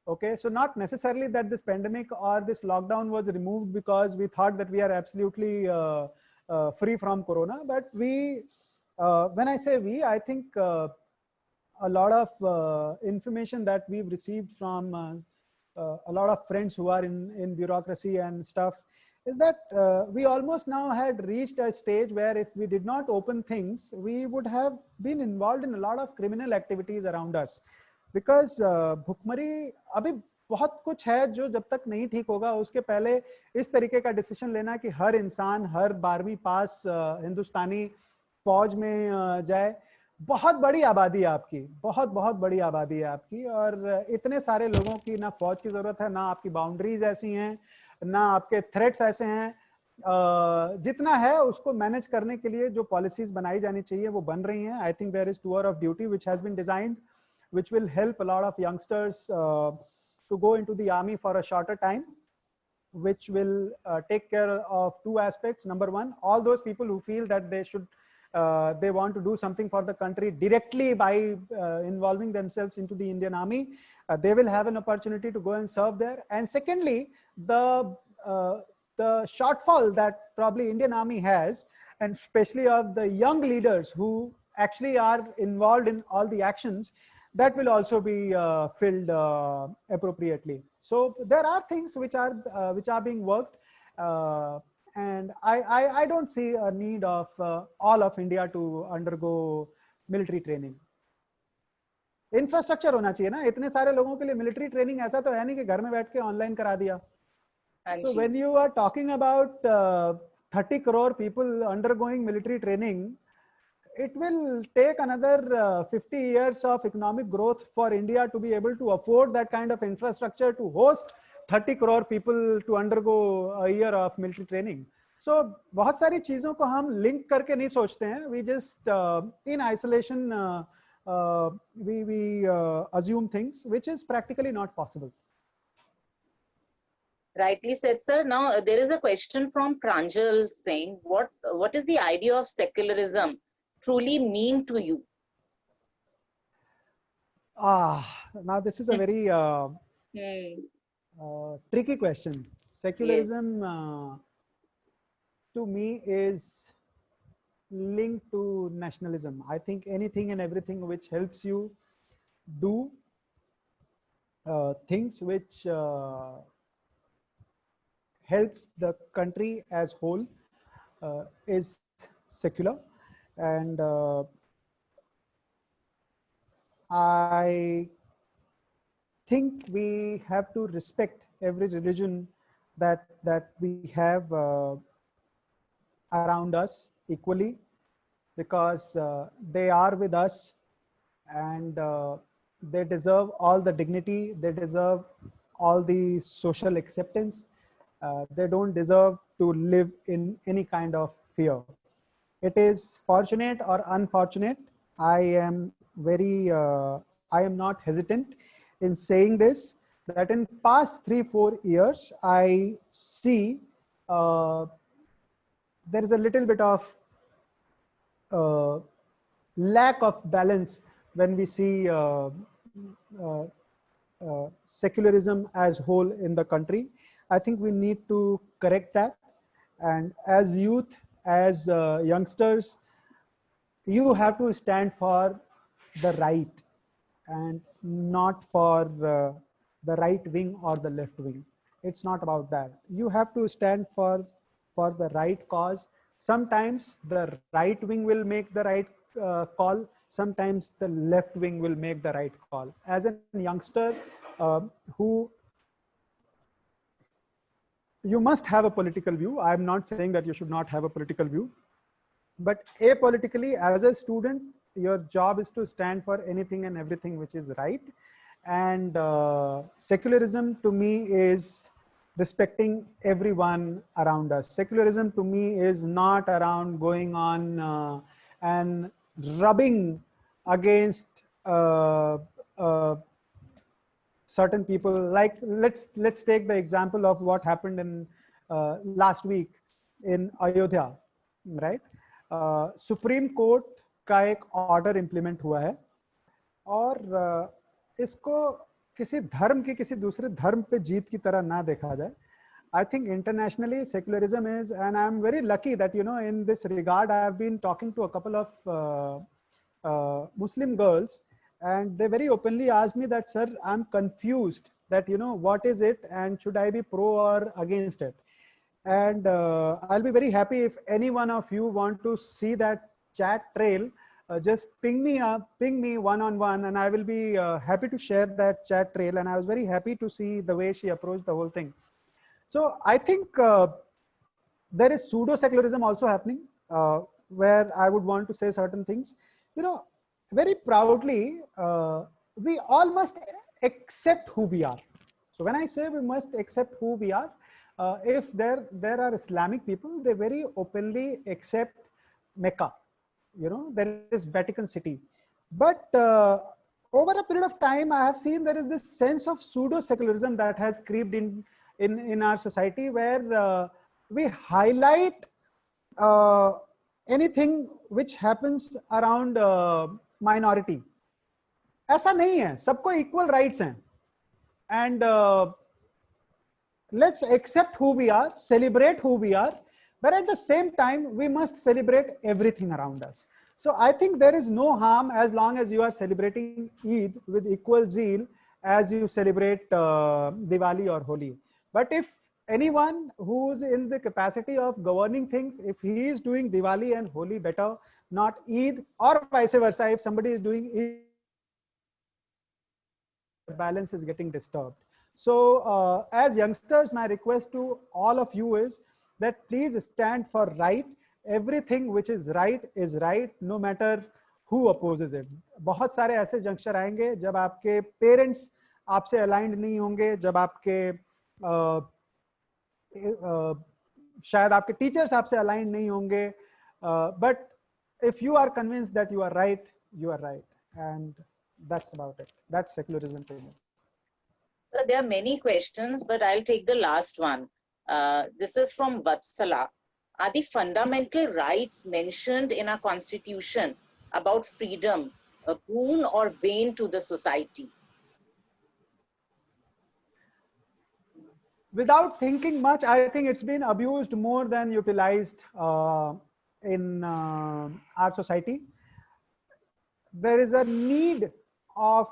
Okay, so not necessarily that this pandemic or this lockdown was removed because we thought that we are absolutely free from corona, but we, when I say we, I think a lot of information that we've received from a lot of friends who are in bureaucracy and stuff is that we almost now had reached a stage where if we did not open things, we would have been involved in a lot of criminal activities around us. Because भुखमरी अभी बहुत कुछ है जो जब तक नहीं ठीक होगा उसके पहले इस तरीके का डिसीजन लेना कि हर इंसान हर 12वीं पास हिंदुस्तानी फौज में जाए, बहुत बड़ी आबादी है आपकी, बहुत बड़ी आबादी है आपकी, और इतने सारे लोगों की ना फौज की जरूरत है, ना आपकी बाउंड्रीज ऐसी हैं, ना आपके थ्रेट्स ऐसे हैं, जितना है उसको मैनेज करने के लिए जो पॉलिसीज बनाई जानी चाहिए वो बन रही हैं. I think there is tour of duty which has been designed which will help a lot of youngsters to go into the army for a shorter time, which will take care of two aspects. Number one, all those people who feel that they should, they want to do something for the country directly by involving themselves into the Indian Army, they will have an opportunity to go and serve there. And secondly, the shortfall that probably Indian Army has, and especially of the young leaders who actually are involved in all the actions, that will also be filled appropriately. So there are things which are being worked, and I don't see a need of all of India to undergo military training. Infrastructure होना चाहिए ना, इतने सारे लोगों के लिए military training ऐसा तो है नहीं कि घर में बैठ के online करा दिया. So when you are talking about 30 crore people undergoing military training, it will take another 50 years of economic growth for India to be able to afford that kind of infrastructure to host 30 crore people to undergo a year of military training. So बहुत सारी चीजों को हम link करके नहीं सोचते हैं. We just in isolation we assume things which is practically not possible. Rightly said, sir. Now there is a question from Pranjal saying, what is the idea of secularism truly mean to you? Now this is a very tricky question. Secularism to me is linked to nationalism. I think anything and everything which helps you do things which helps the country as whole is secular. And I think we have to respect every religion that we have around us equally, because they are with us, and they deserve all the dignity, they deserve all the social acceptance. They don't deserve to live in any kind of fear. It is fortunate or unfortunate. I am not hesitant in saying this, that in past 3-4 years, I see there is a little bit of lack of balance when we see secularism as whole in the country. I think we need to correct that. And as youth, as youngsters, you have to stand for the right and not for the right wing or the left wing. It's not about that. You have to stand for the right cause. Sometimes the right wing will make the right call. Sometimes the left wing will make the right call. As a youngster who you must have a political view. I'm not saying that you should not have a political view, but apolitically, as a student, your job is to stand for anything and everything which is right. And secularism to me is respecting everyone around us. Secularism to me is not around going on and rubbing against certain people. Like let's take the example of what happened in last week in Ayodhya, right? Supreme court का एक order implement हुआ है और इसको किसी धर्म की किसी दूसरे धर्म पे जीत की तरह ना देखा जाए. I think internationally secularism is, and I'm very lucky that, you know, in this regard, I have been talking to a couple of Muslim girls, and they very openly asked me that, sir, I'm confused that, you know, what is it and should I be pro or against it? And I'll be very happy if any one of you want to see that chat trail, just ping me one-on-one, and I will be happy to share that chat trail. And I was very happy to see the way she approached the whole thing. So I think there is pseudo-secularism also happening, where I would want to say certain things. You know, very proudly, we all must accept who we are. So when I say we must accept who we are, if there are Islamic people, they very openly accept Mecca. You know, there is Vatican City. But over a period of time, I have seen there is this sense of pseudo-secularism that has creeped in our society, where we highlight anything which happens around minority. ऐसा नहीं है, सबको equal rights हैं. And let's accept who we are, celebrate who we are, but at the same time, we must celebrate everything around us. So I think there is no harm as long as you are celebrating Eid with equal zeal as you celebrate Diwali or Holi. But if anyone who's in the capacity of governing things, if he is doing Diwali and Holi better, not Eid, or vice versa, if somebody is doing Eid, the balance is getting disturbed. So as youngsters, my request to all of you is that please stand for right. Everything which is right, no matter who opposes it. बहुत सारे ऐसे youngster आएंगे जब आपके parents आपसे aligned नहीं होंगे, जब आपके शायद आपके teachers आपसे aligned नहीं होंगे. But if you are convinced that you are right, and that's about it. That's secularism to me. So there are many questions, but I'll take the last one. This is from Vatsala. Are the fundamental rights mentioned in our constitution about freedom a boon or bane to the society? Without thinking much, I think it's been abused more than utilized in our society. There is a need of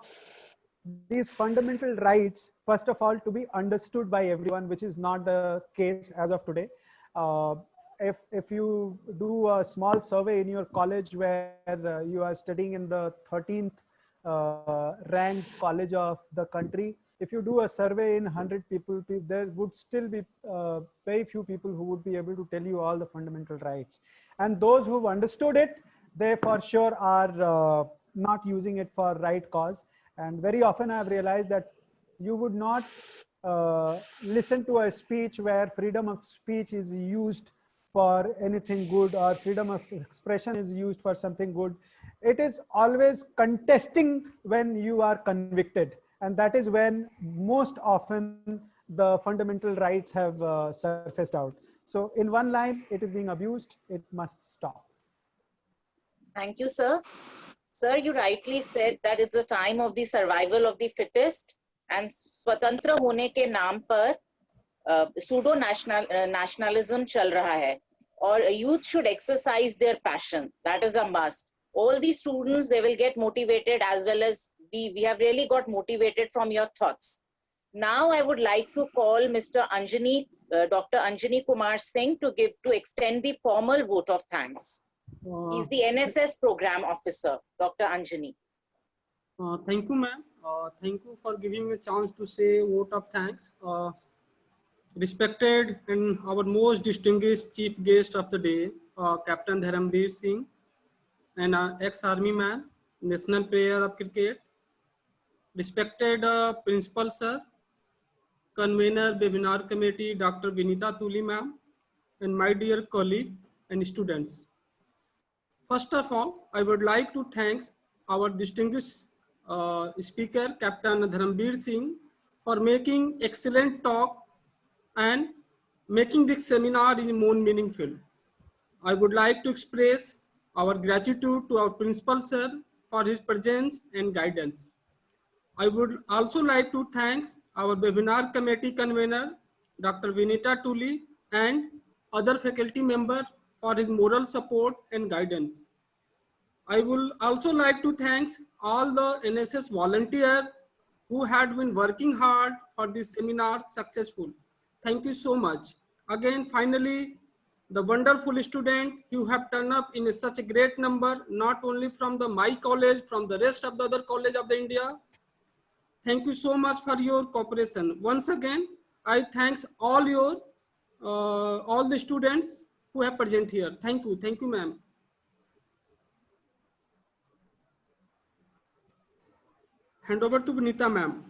these fundamental rights, first of all, to be understood by everyone, which is not the case as of today. If you do a small survey in your college where you are studying in the 13th ranked college of the country, if you do a survey in 100 people, there would still be very few people who would be able to tell you all the fundamental rights. And those who've understood it, they for sure are not using it for right cause. And very often I've realized that you would not listen to a speech where freedom of speech is used for anything good or freedom of expression is used for something good. It is always contesting when you are convicted. And that is when most often the fundamental rights have surfaced out. So in one line, it is being abused, it must stop. Thank you, sir. Sir, you rightly said that it's a time of the survival of the fittest, and स्वतंत्र होने के नाम पर pseudo nationalism चल रहा है, और youth should exercise their passion. That is a must. All the students, they will get motivated, as well as we have really got motivated from your thoughts. Now I would like to call Mr. Anjani, Dr. Anjani Kumar Singh to extend the formal vote of thanks. He's the NSS program officer, Dr. Anjani. Thank you, ma'am. Thank you for giving me a chance to say vote of thanks. Respected and our most distinguished chief guest of the day, Captain Dharamveer Singh, an ex-army man, national player of cricket. Respected principal sir, convener webinar committee, Dr. Vinita Tuli ma'am, and my dear colleague and students. First of all, I would like to thank our distinguished speaker, Captain Dharamveer Singh, for making excellent talk and making this seminar more meaningful. I would like to express our gratitude to our principal sir for his presence and guidance. I would also like to thank our webinar committee convener, Dr. Vinita Tuli, and other faculty members for his moral support and guidance. I would also like to thank all the NSS volunteers who had been working hard for this seminar successful. Thank you so much. Again, finally, the wonderful student who have turned up in such a great number, not only from my college, from the rest of the other college of the India. Thank you so much for your cooperation. Once again, I thanks all the students who have present here. Thank you, ma'am. Hand over to Vinita, ma'am.